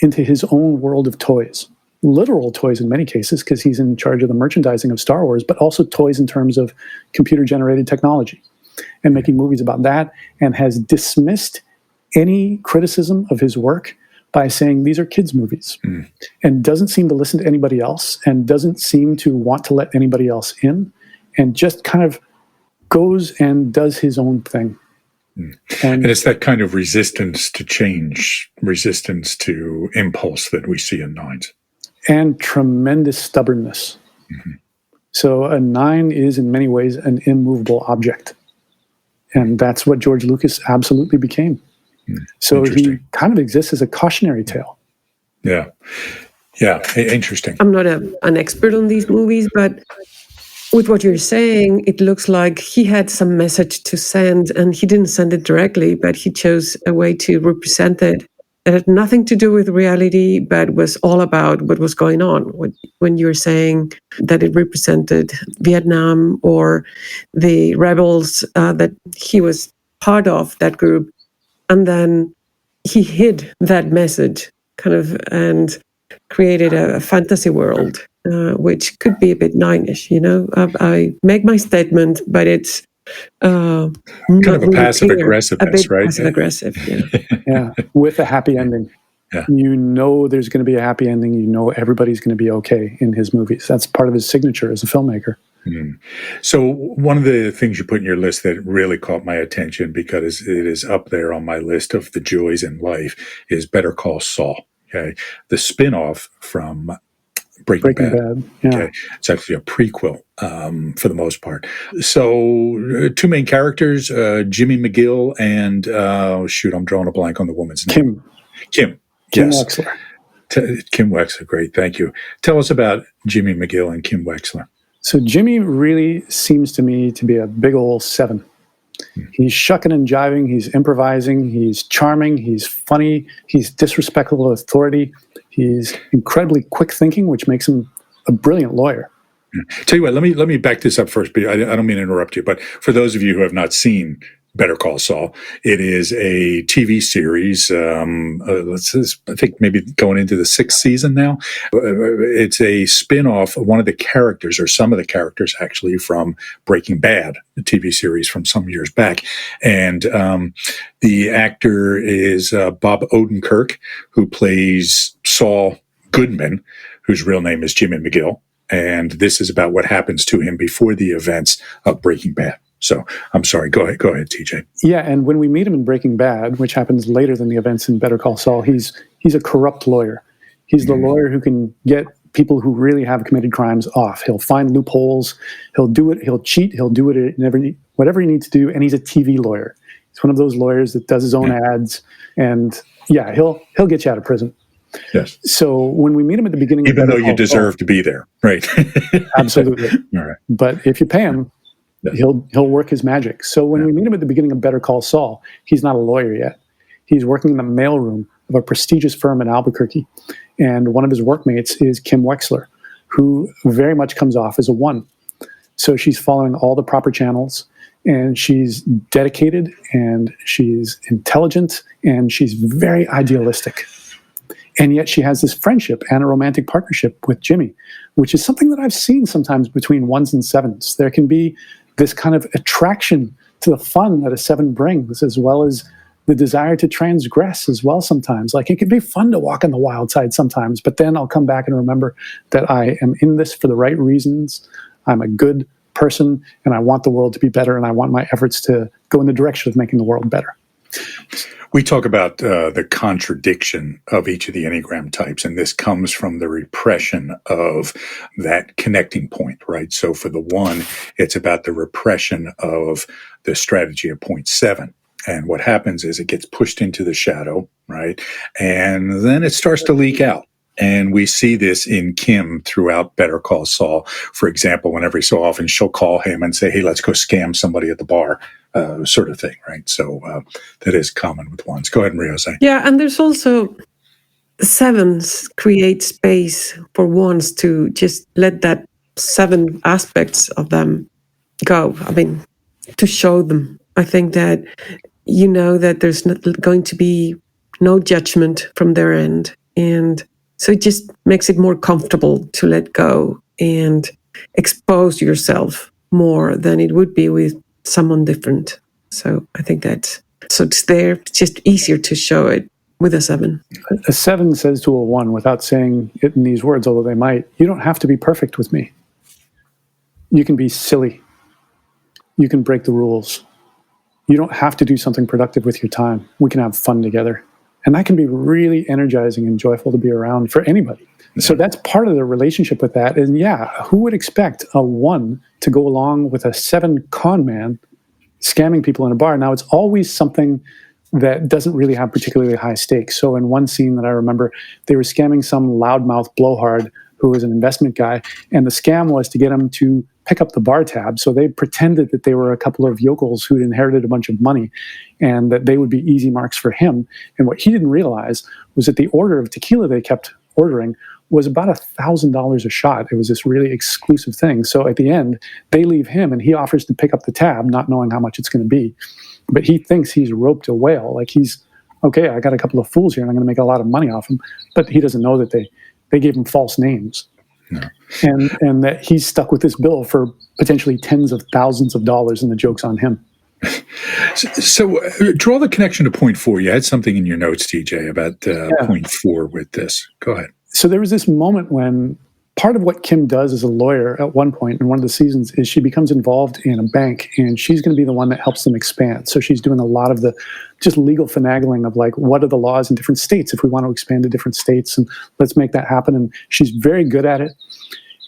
into his own world of toys. Literal toys in many cases, because he's in charge of the merchandising of Star Wars, but also toys in terms of computer-generated technology and making movies about that, and has dismissed any criticism of his work by saying these are kids' movies, and doesn't seem to listen to anybody else, and doesn't seem to want to let anybody else in, and just kind of goes and does his own thing. And it's that kind of resistance to change, resistance to impulse that we see in 9s. And tremendous stubbornness. So a 9 is in many ways an immovable object. And that's what George Lucas absolutely became. So he kind of exists as a cautionary tale. Yeah. Yeah. Interesting. I'm not an expert on these movies, but with what you're saying, it looks like he had some message to send, and he didn't send it directly, but he chose a way to represent it. It had nothing to do with reality, but was all about what was going on. When you were saying that it represented Vietnam or the rebels that he was part of, that group, and then he hid that message kind of and created a fantasy world, which could be a bit 9-ish, I make my statement, but it's kind of a passive aggressiveness, right? Passive aggressive, yeah. Yeah, with a happy ending. Yeah. There's going to be a happy ending. Everybody's going to be okay in his movies. That's part of his signature as a filmmaker. So one of the things you put in your list that really caught my attention, because it is up there on my list of the joys in life, is Better Call Saul. Okay, the spinoff from Breaking Bad. Yeah. Okay, it's actually a prequel for the most part. So two main characters, Jimmy McGill and I'm drawing a blank on the woman's name. Kim. Yes. Wexler. Kim Wexler. Great, thank you. Tell us about Jimmy McGill and Kim Wexler. So Jimmy really seems to me to be a big old 7. He's shucking and jiving. He's improvising. He's charming. He's funny. He's disrespectful of authority. He's incredibly quick thinking, which makes him a brilliant lawyer. Tell you what, let me back this up first. I don't mean to interrupt you, but for those of you who have not seen Better Call Saul. It is a TV series. I think maybe going into the 6th season now. It's a spin-off of one of the characters, or some of the characters actually, from Breaking Bad, the TV series from some years back. And the actor is Bob Odenkirk, who plays Saul Goodman, whose real name is Jimmy McGill. And this is about what happens to him before the events of Breaking Bad. So I'm sorry. Go ahead, TJ. Yeah, and when we meet him in Breaking Bad, which happens later than the events in Better Call Saul, he's a corrupt lawyer. He's the lawyer who can get people who really have committed crimes off. He'll find loopholes. He'll do it. He'll cheat. He'll do it whatever he needs to do. And he's a TV lawyer. He's one of those lawyers that does his own ads. And yeah, he'll get you out of prison. Yes. So when we meet him at the beginning, even though you deserve to be there, right? Absolutely. All right. But if you pay him, he'll work his magic. So when we meet him at the beginning of Better Call Saul, he's not a lawyer yet. He's working in the mailroom of a prestigious firm in Albuquerque. And one of his workmates is Kim Wexler, who very much comes off as a 1. So she's following all the proper channels, and she's dedicated, and she's intelligent, and she's very idealistic. And yet she has this friendship and a romantic partnership with Jimmy, which is something that I've seen sometimes between 1s and 7s. There can be this kind of attraction to the fun that a 7 brings, as well as the desire to transgress as well sometimes. Like, it can be fun to walk on the wild side sometimes, but then I'll come back and remember that I am in this for the right reasons. I'm a good person, and I want the world to be better, and I want my efforts to go in the direction of making the world better. We talk about the contradiction of each of the Enneagram types, and this comes from the repression of that connecting point, right? So for the 1, it's about the repression of the strategy of point 7. And what happens is it gets pushed into the shadow, right? And then it starts to leak out. And we see this in Kim throughout Better Call Saul. For example, whenever so often she'll call him and say, hey, let's go scam somebody at the bar, sort of thing, right? So that is common with 1s. Go ahead, Maria. Yeah, and there's also 7s create space for 1s to just let that 7 aspects of them go. I mean, to show them. I think that you know that there's not going to be no judgment from their end. And so it just makes it more comfortable to let go and expose yourself more than it would be with someone different. So I think so it's there. It's just easier to show it with a 7. A 7 says to a 1, without saying it in these words, although they might, you don't have to be perfect with me. You can be silly. You can break the rules. You don't have to do something productive with your time. We can have fun together. And that can be really energizing and joyful to be around for anybody. So that's part of the relationship with that. And yeah, who would expect a 1 to go along with a 7 con man scamming people in a bar? Now, it's always something that doesn't really have particularly high stakes. So in one scene that I remember, they were scamming some loudmouth blowhard who was an investment guy. And the scam was to get him to pick up the bar tab. So they pretended that they were a couple of yokels who'd inherited a bunch of money and that they would be easy marks for him. And what he didn't realize was that the order of tequila they kept ordering was about $1,000 a shot. It was this really exclusive thing. So at the end, they leave him and he offers to pick up the tab, not knowing how much it's going to be. But he thinks he's roped a whale. Like, he's, okay, I got a couple of fools here and I'm going to make a lot of money off them. But he doesn't know that they gave him false names. No. And that he's stuck with this bill for potentially tens of thousands of dollars, and the joke's on him. So draw the connection to point 4. You had something in your notes, TJ, about point 4 with this. Go ahead. So there was this moment when part of what Kim does as a lawyer at one point in one of the seasons is she becomes involved in a bank, and she's going to be the one that helps them expand. So she's doing a lot of the just legal finagling of, like, what are the laws in different states if we want to expand to different states, and let's make that happen. And she's very good at it.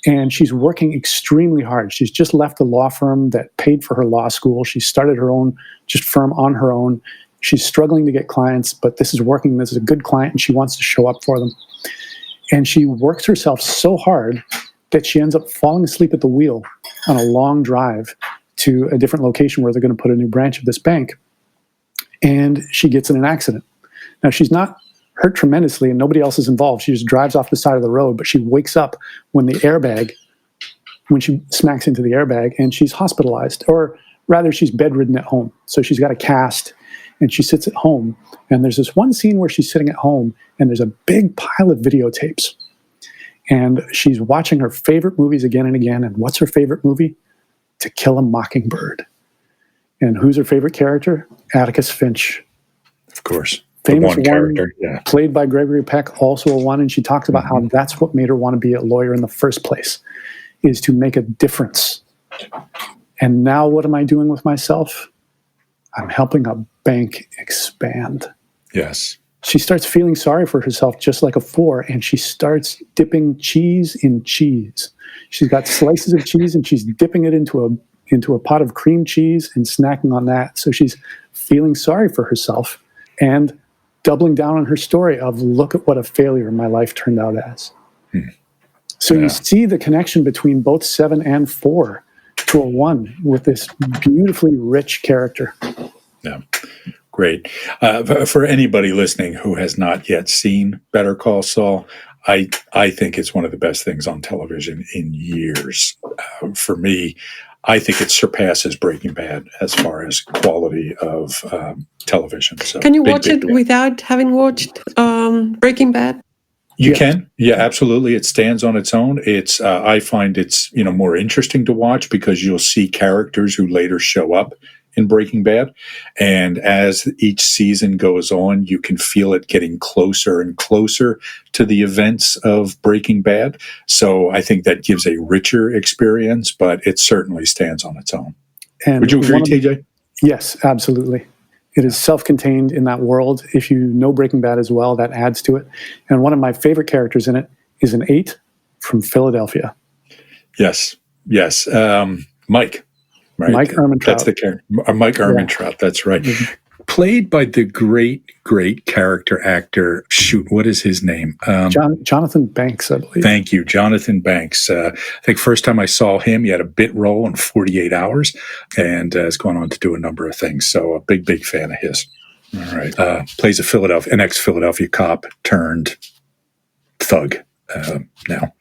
And she's working extremely hard. She's just left a law firm that paid for her law school. She started her own just firm on her own. She's struggling to get clients, but this is working. This is a good client, and she wants to show up for them. And she works herself so hard that she ends up falling asleep at the wheel on a long drive to a different location where they're going to put a new branch of this bank. And she gets in an accident. Now, she's not hurt tremendously and nobody else is involved. She just drives off the side of the road, but she wakes up when she smacks into the airbag, and she's hospitalized. Or Rather, she's bedridden at home. So she's got a cast and she sits at home. And there's this one scene where she's sitting at home and there's a big pile of videotapes. And she's watching her favorite movies again and again. And what's her favorite movie? To Kill a Mockingbird. And who's her favorite character? Atticus Finch. Of course. Famous one character, yeah. Played by Gregory Peck, also a one. And she talks about how that's what made her want to be a lawyer in the first place, is to make a difference. And now what am I doing with myself? I'm helping a bank expand. Yes. She starts feeling sorry for herself just like a 4, and she starts dipping cheese in cheese. She's got slices of cheese and she's dipping it into a pot of cream cheese and snacking on that. So she's feeling sorry for herself and doubling down on her story of, look at what a failure my life turned out as. So you see the connection between both 7 and 4 to a 1 with this beautifully rich character. Yeah. Great. For anybody listening who has not yet seen Better Call Saul, I think it's one of the best things on television in years. For me, I think it surpasses Breaking Bad as far as quality of television. So can you watch it without having watched Breaking Bad? You can. Yeah, absolutely. It stands on its own. It's I find it's more interesting to watch because you'll see characters who later show up in Breaking Bad. And as each season goes on, you can feel it getting closer and closer to the events of Breaking Bad. So I think that gives a richer experience, but it certainly stands on its own. And would you agree, TJ? Yes, absolutely. It is self-contained in that world. If you know Breaking Bad as well, that adds to it. And one of my favorite characters in it is an 8 from Philadelphia. Yes. Mike. Right. Mike Ehrmantraut. That's the character. Mike Ehrmantraut. Yeah. That's right. Mm-hmm. Played by the great character actor. Shoot, what is his name? Jonathan Banks, I believe. Thank you, Jonathan Banks. I think first time I saw him, he had a bit role in 48 Hours, and has gone on to do a number of things. So a big fan of his. All right. Plays an ex-Philadelphia cop turned thug now.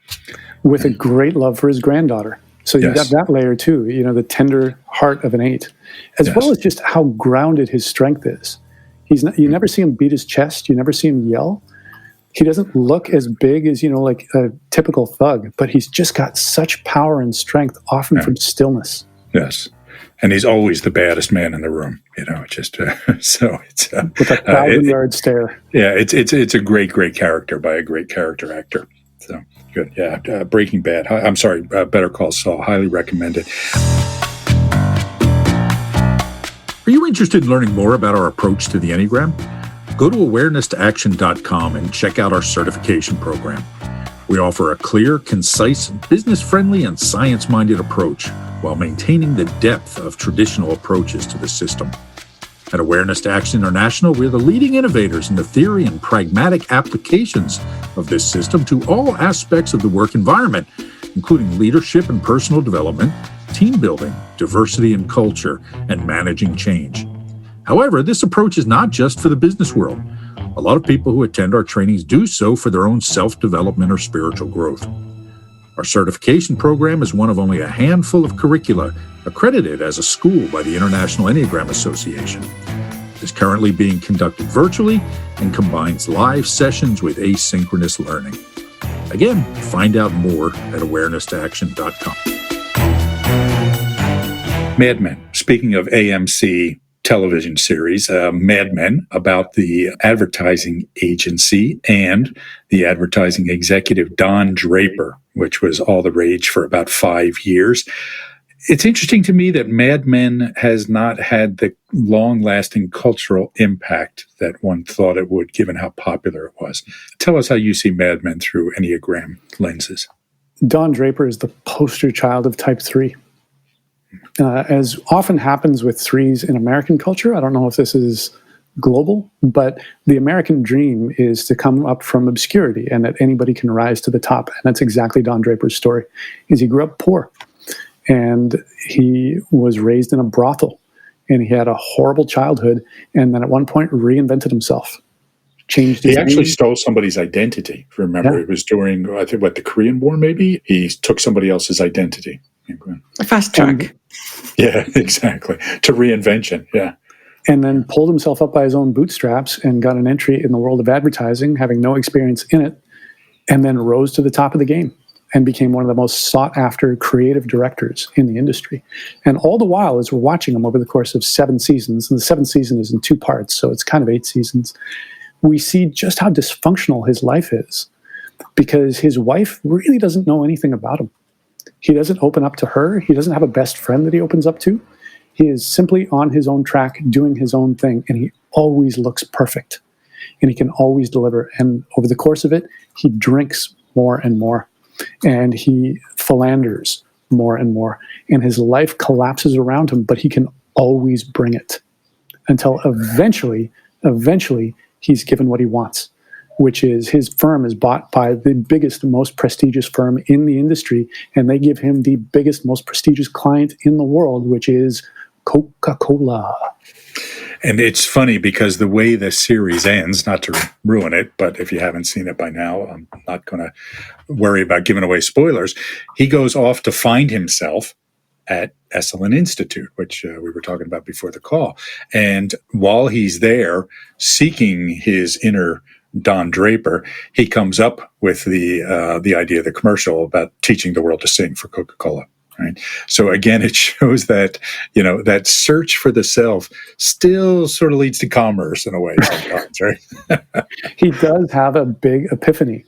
With a great love for his granddaughter. So you've got that layer too, the tender heart of an 8, as well as just how grounded his strength is. You never see him beat his chest. You never see him yell. He doesn't look as big as, like a typical thug, but he's just got such power and strength, often from stillness. Yes. And he's always the baddest man in the room, just so it's with a 1,000-yard stare. Yeah. It's a great character by a great character actor. So good. Yeah. Breaking Bad. I'm sorry. Better Call Saul. Highly recommended. Are you interested in learning more about our approach to the Enneagram? Go to awareness-to-action.com and check out our certification program. We offer a clear, concise, business-friendly, and science-minded approach while maintaining the depth of traditional approaches to the system. At Awareness to Action International, we're the leading innovators in the theory and pragmatic applications of this system to all aspects of the work environment, including leadership and personal development, team building, diversity and culture, and managing change. However, this approach is not just for the business world. A lot of people who attend our trainings do so for their own self-development or spiritual growth. Our certification program is one of only a handful of curricula accredited as a school by the International Enneagram Association. It is currently being conducted virtually and combines live sessions with asynchronous learning. Again, find out more at awareness-to-action.com. Mad Men. Speaking of AMC television series, Mad Men, about the advertising agency and the advertising executive Don Draper, which was all the rage for about 5 years. It's interesting to me that Mad Men has not had the long-lasting cultural impact that one thought it would, given how popular it was. Tell us how you see Mad Men through Enneagram lenses. Don Draper is the poster child of Type 3. As often happens with 3s in American culture, I don't know if this is global, but the American dream is to come up from obscurity and that anybody can rise to the top. And that's exactly Don Draper's story. He grew up poor and he was raised in a brothel and he had a horrible childhood and then at one point reinvented himself. He actually stole somebody's identity. Remember, it was during, I think, the Korean War, maybe? He took somebody else's identity. A fast track. Yeah, exactly. To reinvention. Yeah. And then pulled himself up by his own bootstraps and got an entry in the world of advertising, having no experience in it, and then rose to the top of the game and became one of the most sought after creative directors in the industry. And all the while, as we're watching him over the course of 7 seasons, and the 7th season is in 2 parts, so it's kind of 8 seasons, we see just how dysfunctional his life is, because his wife really doesn't know anything about him. He doesn't open up to her. He doesn't have a best friend that he opens up to. He is simply on his own track, doing his own thing, and he always looks perfect, and he can always deliver. And over the course of it, he drinks more and more, and he philanders more and more, and his life collapses around him, but he can always bring it until eventually, he's given what he wants, which is his firm is bought by the biggest, most prestigious firm in the industry, and they give him the biggest, most prestigious client in the world, which is Coca-Cola. And it's funny because the way the series ends, not to ruin it, but if you haven't seen it by now, I'm not going to worry about giving away spoilers. He goes off to find himself at Esalen Institute, which we were talking about before the call. And while he's there seeking his inner Don Draper, he comes up with the idea of the commercial about teaching the world to sing for Coca-Cola. Right. So again, it shows that, that search for the self still sort of leads to commerce in a way sometimes, right? He does have a big epiphany.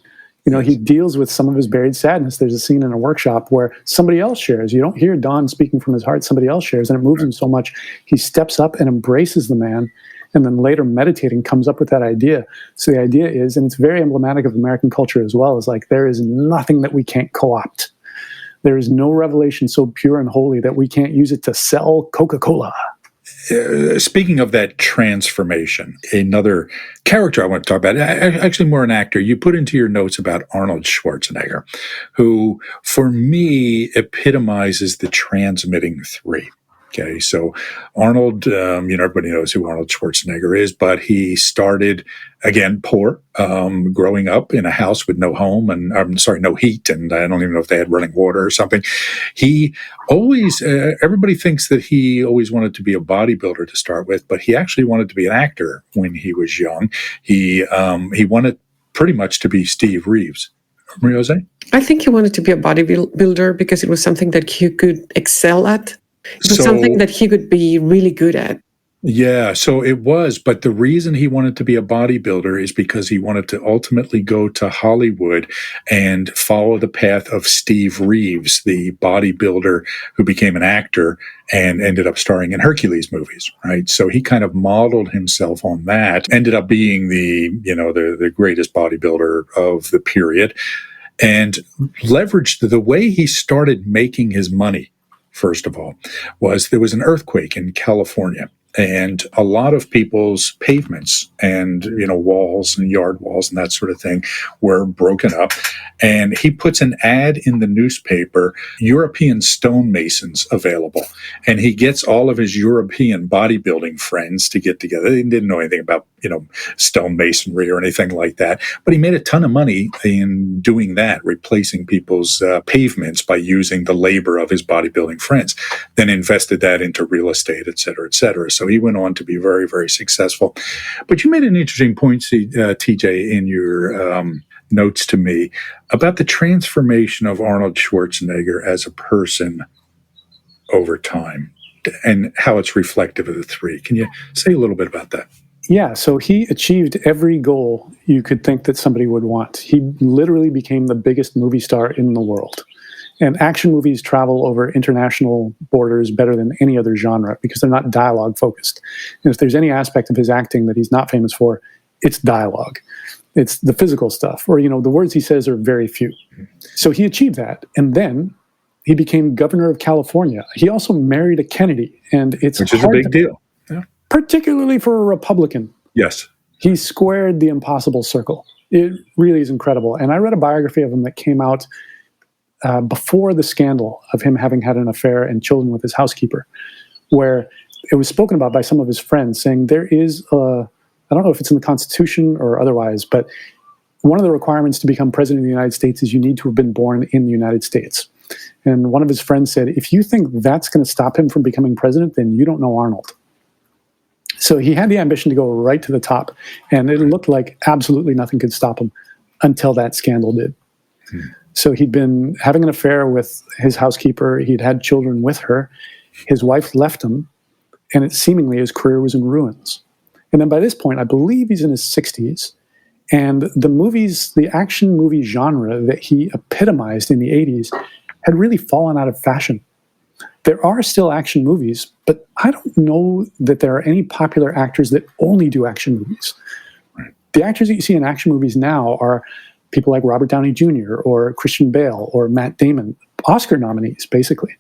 He deals with some of his buried sadness. There's a scene in a workshop where somebody else shares. You don't hear Don speaking from his heart. Somebody else shares, and it moves him so much. He steps up and embraces the man, and then later meditating comes up with that idea. So the idea is, and it's very emblematic of American culture as well, is like there is nothing that we can't co-opt. There is no revelation so pure and holy that we can't use it to sell Coca-Cola. Speaking of that transformation, another character I want to talk about, actually more an actor, you put into your notes about Arnold Schwarzenegger, who for me epitomizes the transmitting 3. Okay, so Arnold, everybody knows who Arnold Schwarzenegger is, but he started, again, poor, growing up in a house with no home and, no heat, and I don't even know if they had running water or something. He always, everybody thinks that he always wanted to be a bodybuilder to start with, but he actually wanted to be an actor when he was young. He wanted pretty much to be Steve Reeves. Maria-Jose? I think he wanted to be a bodybuilder because it was something that he could excel at. It was something that he could be really good at. Yeah, so it was. But the reason he wanted to be a bodybuilder is because he wanted to ultimately go to Hollywood and follow the path of Steve Reeves, the bodybuilder who became an actor and ended up starring in Hercules movies, right? So he kind of modeled himself on that, ended up being the greatest bodybuilder of the period, and leveraged the way he started making his money. First of all, there was an earthquake in California, and a lot of people's pavements and, walls and yard walls and that sort of thing were broken up. And he puts an ad in the newspaper, European stonemasons available. And he gets all of his European bodybuilding friends to get together. They didn't know anything about, stonemasonry or anything like that. But he made a ton of money in doing that, replacing people's pavements by using the labor of his bodybuilding friends, then invested that into real estate, et cetera, et cetera. So he went on to be very, very successful. But you made an interesting point, TJ, in your notes to me about the transformation of Arnold Schwarzenegger as a person over time and how it's reflective of the 3. Can you say a little bit about that? Yeah, so he achieved every goal you could think that somebody would want. He literally became the biggest movie star in the world. And action movies travel over international borders better than any other genre because they're not dialogue focused. And if there's any aspect of his acting that he's not famous for, it's dialogue. It's the physical stuff, or, the words he says are very few. So he achieved that. And then he became governor of California. He also married a Kennedy. Which is a big deal. Yeah. Particularly for a Republican. Yes. He squared the impossible circle. It really is incredible. And I read a biography of him that came out before the scandal of him having had an affair and children with his housekeeper, where it was spoken about by some of his friends, saying there is I don't know if it's in the Constitution or otherwise, but one of the requirements to become president of the United States is you need to have been born in the United States. And one of his friends said, if you think that's going to stop him from becoming president, then you don't know Arnold. So he had the ambition to go right to the top, and it looked like absolutely nothing could stop him until that scandal did. So he'd been having an affair with his housekeeper. He'd had children with her. His wife left him, and it seemingly his career was in ruins. And then by this point, I believe he's in his 60s. And the action movie genre that he epitomized in the 80s had really fallen out of fashion. There are still action movies, but I don't know that there are any popular actors that only do action movies. The actors that you see in action movies now are people like Robert Downey Jr. or Christian Bale or Matt Damon, Oscar nominees, basically.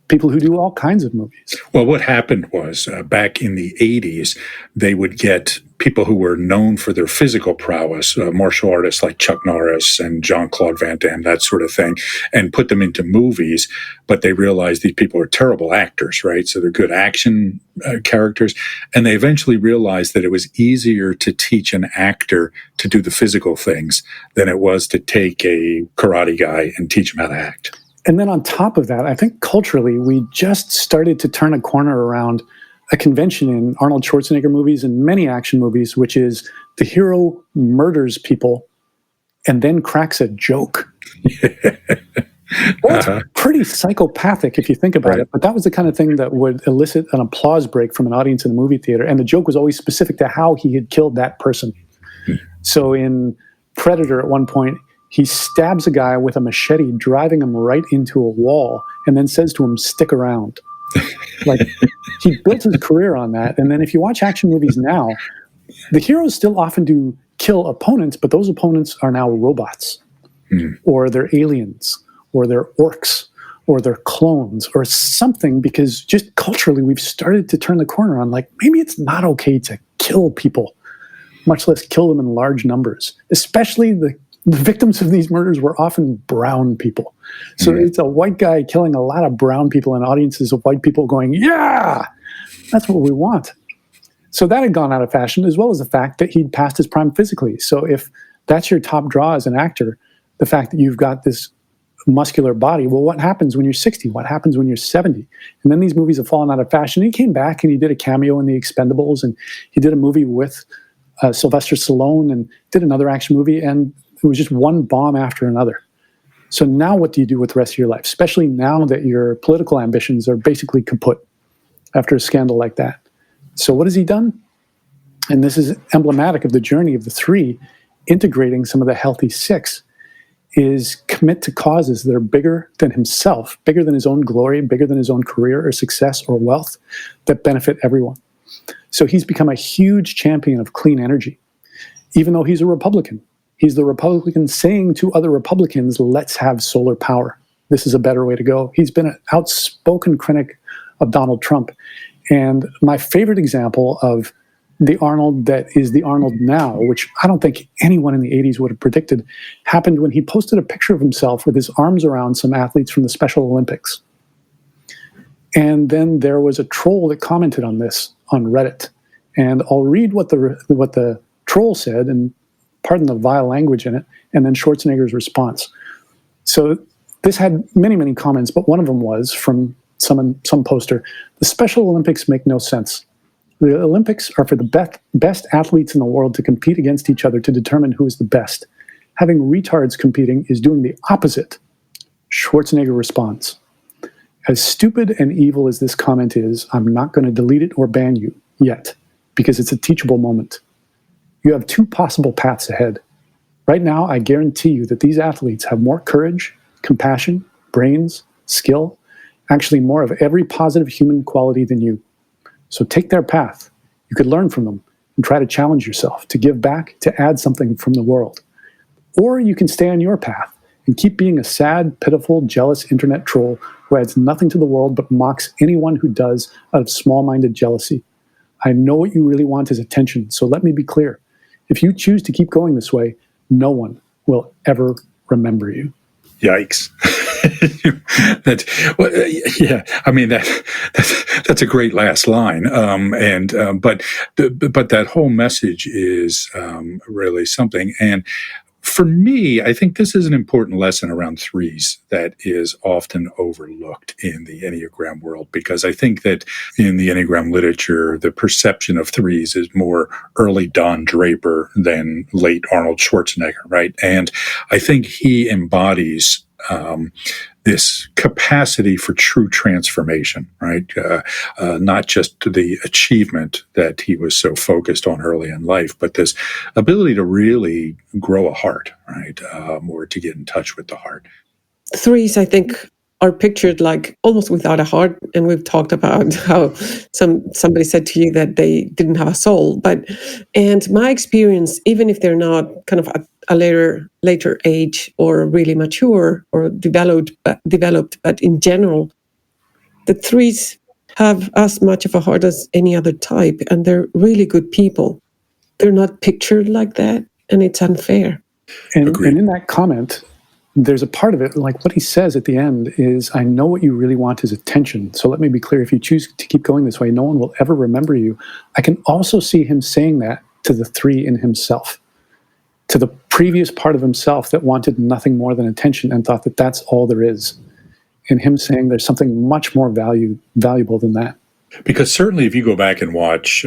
People who do all kinds of movies. Well, what happened was back in the 80s, they would get people who were known for their physical prowess, martial artists like Chuck Norris and Jean-Claude Van Damme, that sort of thing, and put them into movies. But they realized these people are terrible actors, right? So they're good action characters. And they eventually realized that it was easier to teach an actor to do the physical things than it was to take a karate guy and teach him how to act. And then on top of that, I think culturally, we just started to turn a corner around a convention in Arnold Schwarzenegger movies and many action movies, which is the hero murders people and then cracks a joke. Well, it's pretty psychopathic if you think about it, but that was the kind of thing that would elicit an applause break from an audience in the movie theater. And the joke was always specific to how he had killed that person. So in Predator, at one point, he stabs a guy with a machete, driving him right into a wall, and then says to him, "Stick around." Like, he built his career on that. And then if you watch action movies now, the heroes still often do kill opponents, but those opponents are now robots, or they're aliens, or they're orcs, or they're clones, or something, because just culturally we've started to turn the corner on, like, maybe it's not okay to kill people, much less kill them in large numbers, especially the victims of these murders were often brown people. So it's a white guy killing a lot of brown people and audiences of white people going, yeah, that's what we want. So that had gone out of fashion, as well as the fact that he'd passed his prime physically. So if that's your top draw as an actor, the fact that you've got this muscular body, well, what happens when you're 60? What happens when you're 70? And then these movies have fallen out of fashion. He came back and he did a cameo in The Expendables, and he did a movie with Sylvester Stallone and did another action movie, and it was just one bomb after another. So now what do you do with the rest of your life, especially now that your political ambitions are basically kaput after a scandal like that? So what has he done? And this is emblematic of the journey of the three, integrating some of the healthy six, is commit to causes that are bigger than himself, bigger than his own glory, bigger than his own career or success or wealth, that benefit everyone. So he's become a huge champion of clean energy, even though he's a Republican. He's the Republican saying to other Republicans, let's have solar power. This is a better way to go. He's been an outspoken critic of Donald Trump. And my favorite example of the Arnold that is the Arnold now, which I don't think anyone in the 80s would have predicted, happened when he posted a picture of himself with his arms around some athletes from the Special Olympics. And then there was a troll that commented on this on Reddit. And I'll read what the troll said, and pardon the vile language in it, and then Schwarzenegger's response. So this had many, many comments, but one of them was from some poster: the Special Olympics make no sense. The Olympics are for the best athletes in the world to compete against each other to determine who is the best. Having retards competing is doing the opposite. Schwarzenegger responds: as stupid and evil as this comment is, I'm not going to delete it or ban you yet, because it's a teachable moment. You have two possible paths ahead. Right now, I guarantee you that these athletes have more courage, compassion, brains, skill, actually more of every positive human quality than you. So take their path. You could learn from them and try to challenge yourself, to give back, to add something from the world. Or you can stay on your path and keep being a sad, pitiful, jealous internet troll who adds nothing to the world but mocks anyone who does out of small-minded jealousy. I know what you really want is attention, so let me be clear. If you choose to keep going this way, no one will ever remember you. Yikes. I mean, that's a great last line. But that whole message is really something. And for me, I think this is an important lesson around threes that is often overlooked in the Enneagram world, because I think that in the Enneagram literature, the perception of threes is more early Don Draper than late Arnold Schwarzenegger, right? And I think he embodies this capacity for true transformation, right? Not just the achievement that he was so focused on early in life, but this ability to really grow a heart, right? Or to get in touch with the heart. Threes, I think, are pictured like almost without a heart, and we've talked about how somebody said to you that they didn't have a soul. And my experience, even if they're not kind of a later age or really mature or developed, but in general, the threes have as much of a heart as any other type, and they're really good people. They're not pictured like that, and it's unfair. And in that comment, there's a part of it, like what he says at the end is, I know what you really want is attention. So let me be clear, if you choose to keep going this way, no one will ever remember you. I can also see him saying that to the three in himself, to the previous part of himself that wanted nothing more than attention and thought that that's all there is. And him saying there's something much more valuable than that. Because certainly if you go back and watch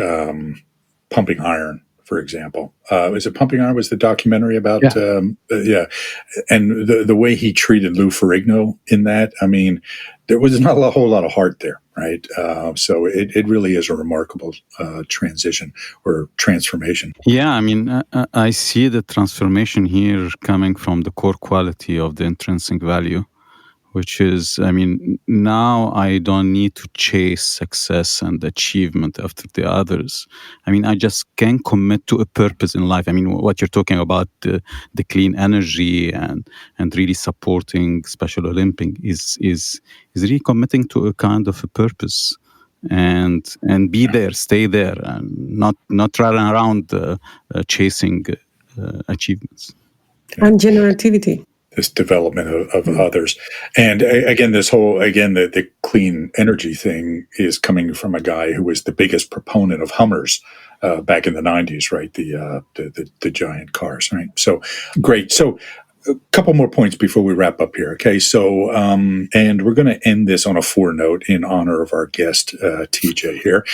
Pumping Iron, for example, is it Pumping Iron was the documentary about, and the way he treated Lou Ferrigno in that, I mean, there was not a whole lot of heart there, right? So it really is a remarkable transition or transformation. Yeah, I mean, I see the transformation here coming from the core quality of the intrinsic value, which is, I mean, now I don't need to chase success and achievement after the others. I mean, I just can commit to a purpose in life. I mean, what you're talking about, the clean energy and really supporting Special Olympic is really committing to a kind of a purpose and be there, stay there, and not run around chasing achievements. And generativity. This development of others. And again, the clean energy thing is coming from a guy who was the biggest proponent of Hummers back in the 90s, right? The giant cars, right? So great. So a couple more points before we wrap up here. Okay. So, and we're going to end this on a 4 note in honor of our guest, TJ here.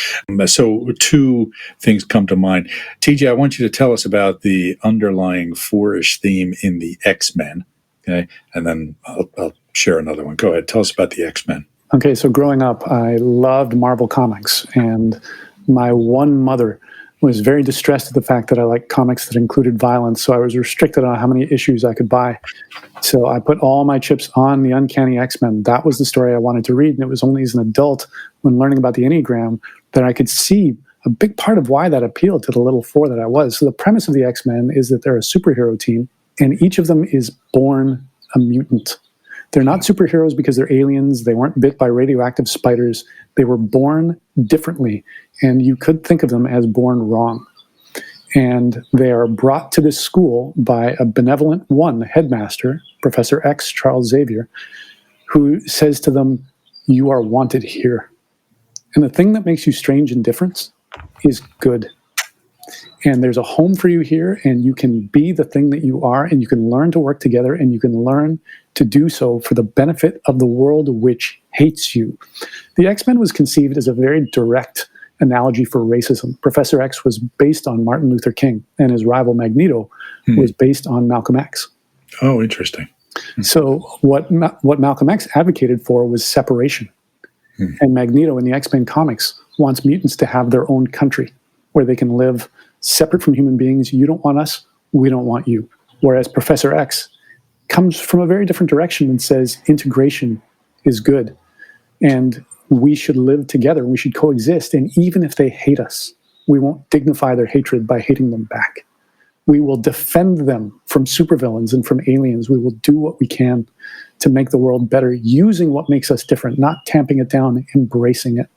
So 2 things come to mind. TJ, I want you to tell us about the underlying 4-ish theme in the X-Men. Okay, and then I'll share another one. Go ahead. Tell us about the X-Men. Okay, so growing up, I loved Marvel Comics, and my one mother was very distressed at the fact that I liked comics that included violence, so I was restricted on how many issues I could buy. So I put all my chips on the Uncanny X-Men. That was the story I wanted to read, and it was only as an adult, when learning about the Enneagram, that I could see a big part of why that appealed to the little 4 that I was. So the premise of the X-Men is that they're a superhero team, and each of them is born a mutant. They're not superheroes because they're aliens. They weren't bit by radioactive spiders. They were born differently, and you could think of them as born wrong. And they are brought to this school by a benevolent headmaster, Professor X, Charles Xavier, who says to them, "You are wanted here. And the thing that makes you strange and different is good. And there's a home for you here, and you can be the thing that you are, and you can learn to work together, and you can learn to do so for the benefit of the world which hates you." The X-Men was conceived as a very direct analogy for racism. Professor X was based on Martin Luther King, and his rival Magneto was based on Malcolm X. Oh, interesting. So what Malcolm X advocated for was separation. And Magneto in the X-Men comics wants mutants to have their own country where they can live separate from human beings. You don't want us, we don't want you. Whereas Professor X comes from a very different direction and says integration is good, and we should live together, we should coexist, and even if they hate us, we won't dignify their hatred by hating them back. We will defend them from supervillains and from aliens. We will do what we can to make the world better, using what makes us different, not tamping it down, embracing it.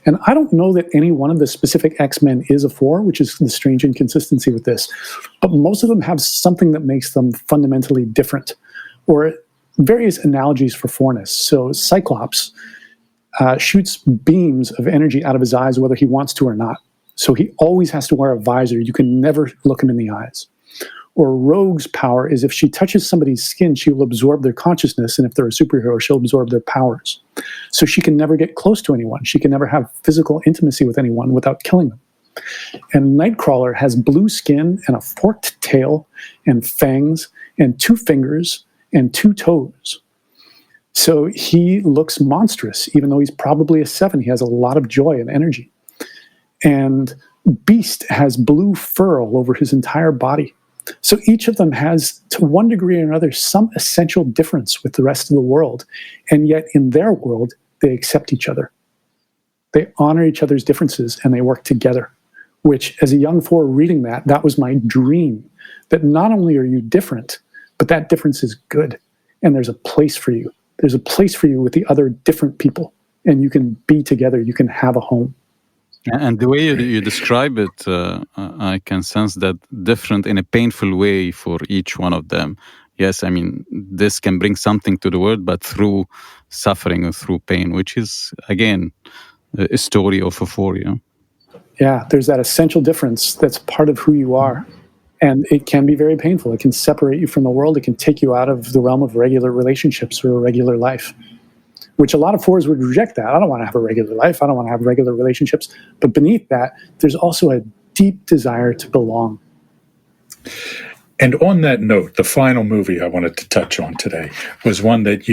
And I don't know that any one of the specific X-Men is a 4, which is the strange inconsistency with this. But most of them have something that makes them fundamentally different, or various analogies for 4-ness. So Cyclops shoots beams of energy out of his eyes, whether he wants to or not. So he always has to wear a visor. You can never look him in the eyes. Or Rogue's power is if she touches somebody's skin, she will absorb their consciousness. And if they're a superhero, she'll absorb their powers. So she can never get close to anyone. She can never have physical intimacy with anyone without killing them. And Nightcrawler has blue skin and a forked tail and fangs and 2 fingers and 2 toes. So he looks monstrous, even though he's probably a 7. He has a lot of joy and energy. And Beast has blue fur all over his entire body. So each of them has, to one degree or another, some essential difference with the rest of the world. And yet in their world, they accept each other. They honor each other's differences and they work together, which as a young 4 reading that was my dream, that not only are you different, but that difference is good. And there's a place for you. There's a place for you with the other different people. And you can be together. You can have a home. And the way you describe it, I can sense that different in a painful way for each one of them. Yes, I mean, this can bring something to the world, but through suffering or through pain, which is, again, a story of a 4, you know? Yeah, there's that essential difference that's part of who you are. And it can be very painful. It can separate you from the world. It can take you out of the realm of regular relationships or a regular life, which a lot of 4s would reject that. I don't want to have a regular life. I don't want to have regular relationships. But beneath that, there's also a deep desire to belong. And on that note, the final movie I wanted to touch on today was one that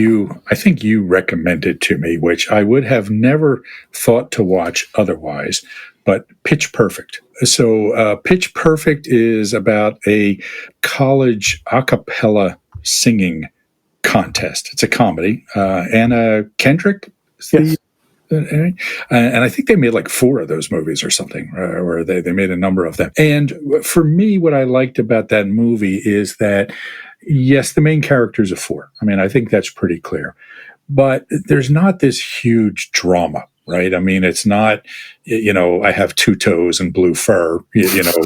I think you recommended to me, which I would have never thought to watch otherwise, but Pitch Perfect. So Pitch Perfect is about a college a cappella singing contest. It's a comedy. Anna Kendrick. Yes. And I think they made like 4 of those movies or something, or they made a number of them. And for me, what I liked about that movie is that, yes, the main character is a 4. I mean, I think that's pretty clear. But there's not this huge drama, right? I mean, it's not, I have 2 toes and blue fur,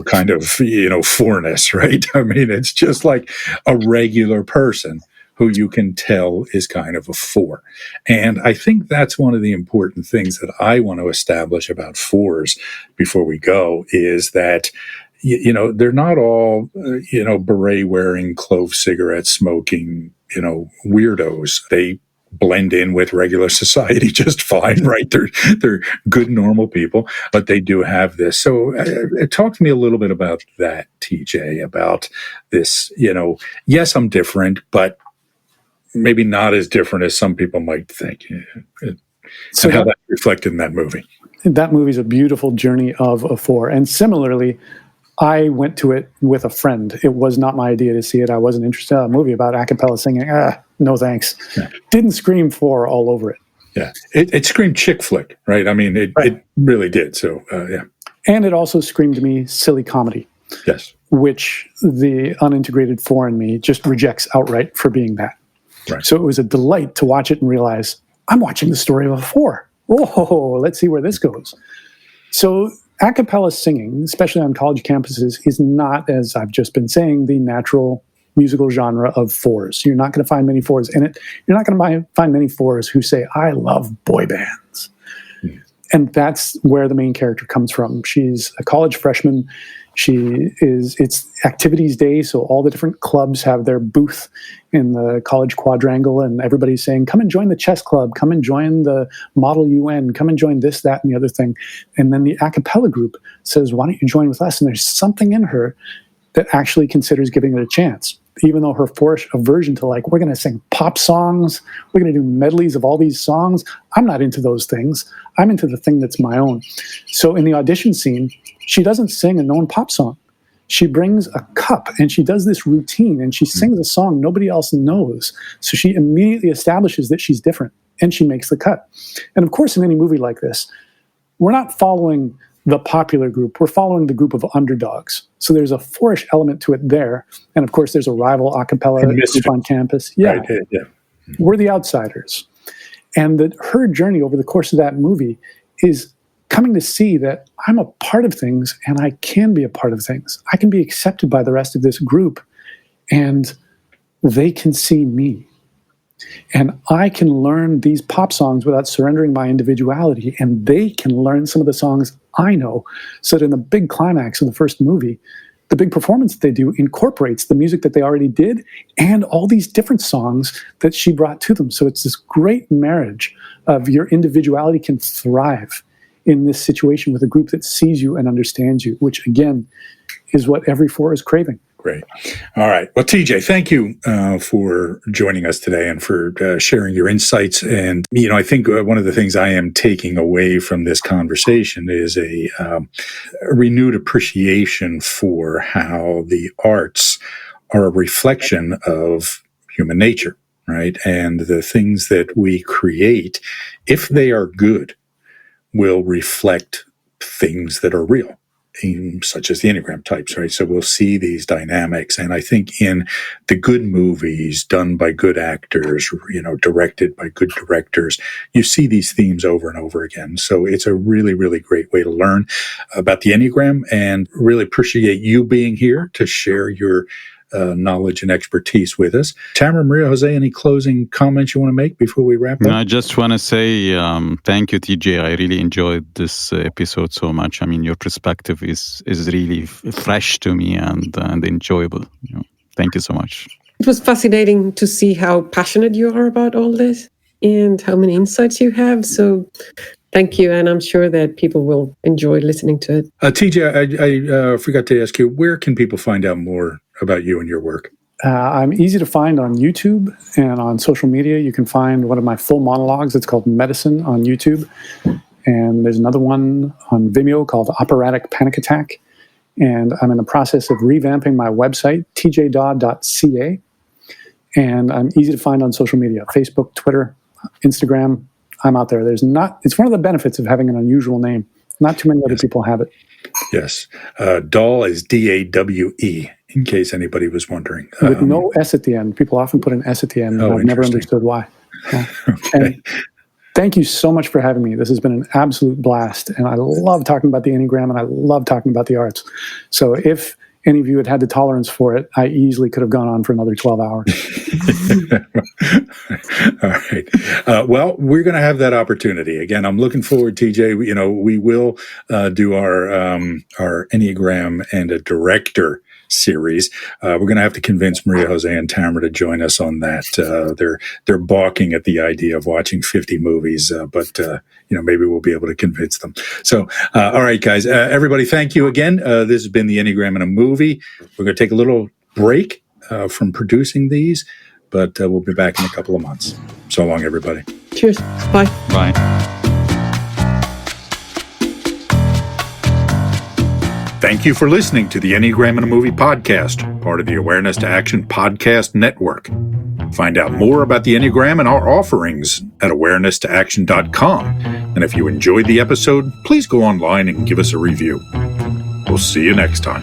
kind of, 4-ness, right? I mean, it's just like a regular person who you can tell is kind of a 4. And I think that's one of the important things that I want to establish about 4s before we go is that, they're not all, beret-wearing, clove cigarette smoking, weirdos. They blend in with regular society just fine, right? They're good, normal people, but they do have this. So talk to me a little bit about that, TJ, about this, yes, I'm different, but maybe not as different as some people might think. So how that's reflected in that movie. That movie's a beautiful journey of a 4. And similarly, I went to it with a friend. It was not my idea to see it. I wasn't interested in a movie about a cappella singing. No thanks. Yeah. Didn't scream 4 all over it. Yeah. It screamed chick flick, right? I mean, it really did. So, yeah. And it also screamed to me silly comedy. Yes. Which the unintegrated 4 in me just rejects outright for being that. Right. So it was a delight to watch it and realize I'm watching the story of a 4. Oh, let's see where this goes. So a cappella singing, especially on college campuses, is not, as I've just been saying, the natural musical genre of 4s. You're not going to find many 4s in it. You're not going to find many 4s who say, I love boy bands. Mm. And that's where the main character comes from. She's a college freshman. It's activities day, so all the different clubs have their booth in the college quadrangle, and everybody's saying, come and join the chess club, come and join the Model UN, come and join this, that, and the other thing. And then the a cappella group says, why don't you join with us? And there's something in her that actually considers giving it a chance, even though her aversion to we're going to sing pop songs, we're going to do medleys of all these songs. I'm not into those things. I'm into the thing that's my own. So in the audition scene, she doesn't sing a known pop song. She brings a cup and she does this routine and she sings a song nobody else knows. So she immediately establishes that she's different and she makes the cut. And of course, in any movie like this, we're not following the popular group. We're following the group of underdogs. So there's a 4-ish element to it there. And of course, there's a rival a cappella group on campus. Yeah. Right. Yeah. We're the outsiders. And her journey over the course of that movie is coming to see that I'm a part of things and I can be a part of things. I can be accepted by the rest of this group and they can see me. And I can learn these pop songs without surrendering my individuality, and they can learn some of the songs I know, so that in the big climax of the first movie, the big performance that they do incorporates the music that they already did and all these different songs that she brought to them. So it's this great marriage of your individuality can thrive in this situation with a group that sees you and understands you, which again is what every 4 is craving. Great. All right. Well, TJ, thank you for joining us today and for sharing your insights. And, I think one of the things I am taking away from this conversation is a renewed appreciation for how the arts are a reflection of human nature, right? And the things that we create, if they are good, will reflect things that are real, such as the Enneagram types, right? So we'll see these dynamics. And I think in the good movies done by good actors, directed by good directors, you see these themes over and over again. So it's a really, really great way to learn about the Enneagram, and really appreciate you being here to share your knowledge and expertise with us. Tamara, Maria Jose, any closing comments you want to make before we wrap up? I just want to say thank you, TJ. I really enjoyed this episode so much. I mean, your perspective is really fresh to me and enjoyable. Thank you so much. It was fascinating to see how passionate you are about all this and how many insights you have. So thank you, and I'm sure that people will enjoy listening to it. TJ, I forgot to ask you, where can people find out more about you and your work? I'm easy to find on YouTube and on social media. You can find one of my full monologues. It's called Medicine on YouTube. And there's another one on Vimeo called Operatic Panic Attack. And I'm in the process of revamping my website, tjdawe.ca. And I'm easy to find on social media, Facebook, Twitter, Instagram. I'm out there. It's one of the benefits of having an unusual name. Not too many other people have it. Yes. Dawe is D-A-W-E, in case anybody was wondering. With no S at the end. People often put an S at the end, and I've never understood why. Yeah. Okay. And thank you so much for having me. This has been an absolute blast, and I love talking about the Enneagram, and I love talking about the arts. So if any of you had the tolerance for it, I easily could have gone on for another 12 hours. All right. Well, we're going to have that opportunity. Again, I'm looking forward, TJ. We will do our Enneagram and a director series. We're going to have to convince Maria Jose and Tamara to join us on that. They're balking at the idea of watching 50 movies, but maybe we'll be able to convince them. So, all right, guys, everybody, thank you again. This has been the Enneagram in a Movie. We're going to take a little break from producing these, but we'll be back in a couple of months. So long, everybody. Cheers. Bye. Bye. Thank you for listening to the Enneagram in a Movie podcast, part of the Awareness to Action podcast network. Find out more about the Enneagram and our offerings at awareness-to-action.com. And if you enjoyed the episode, please go online and give us a review. We'll see you next time.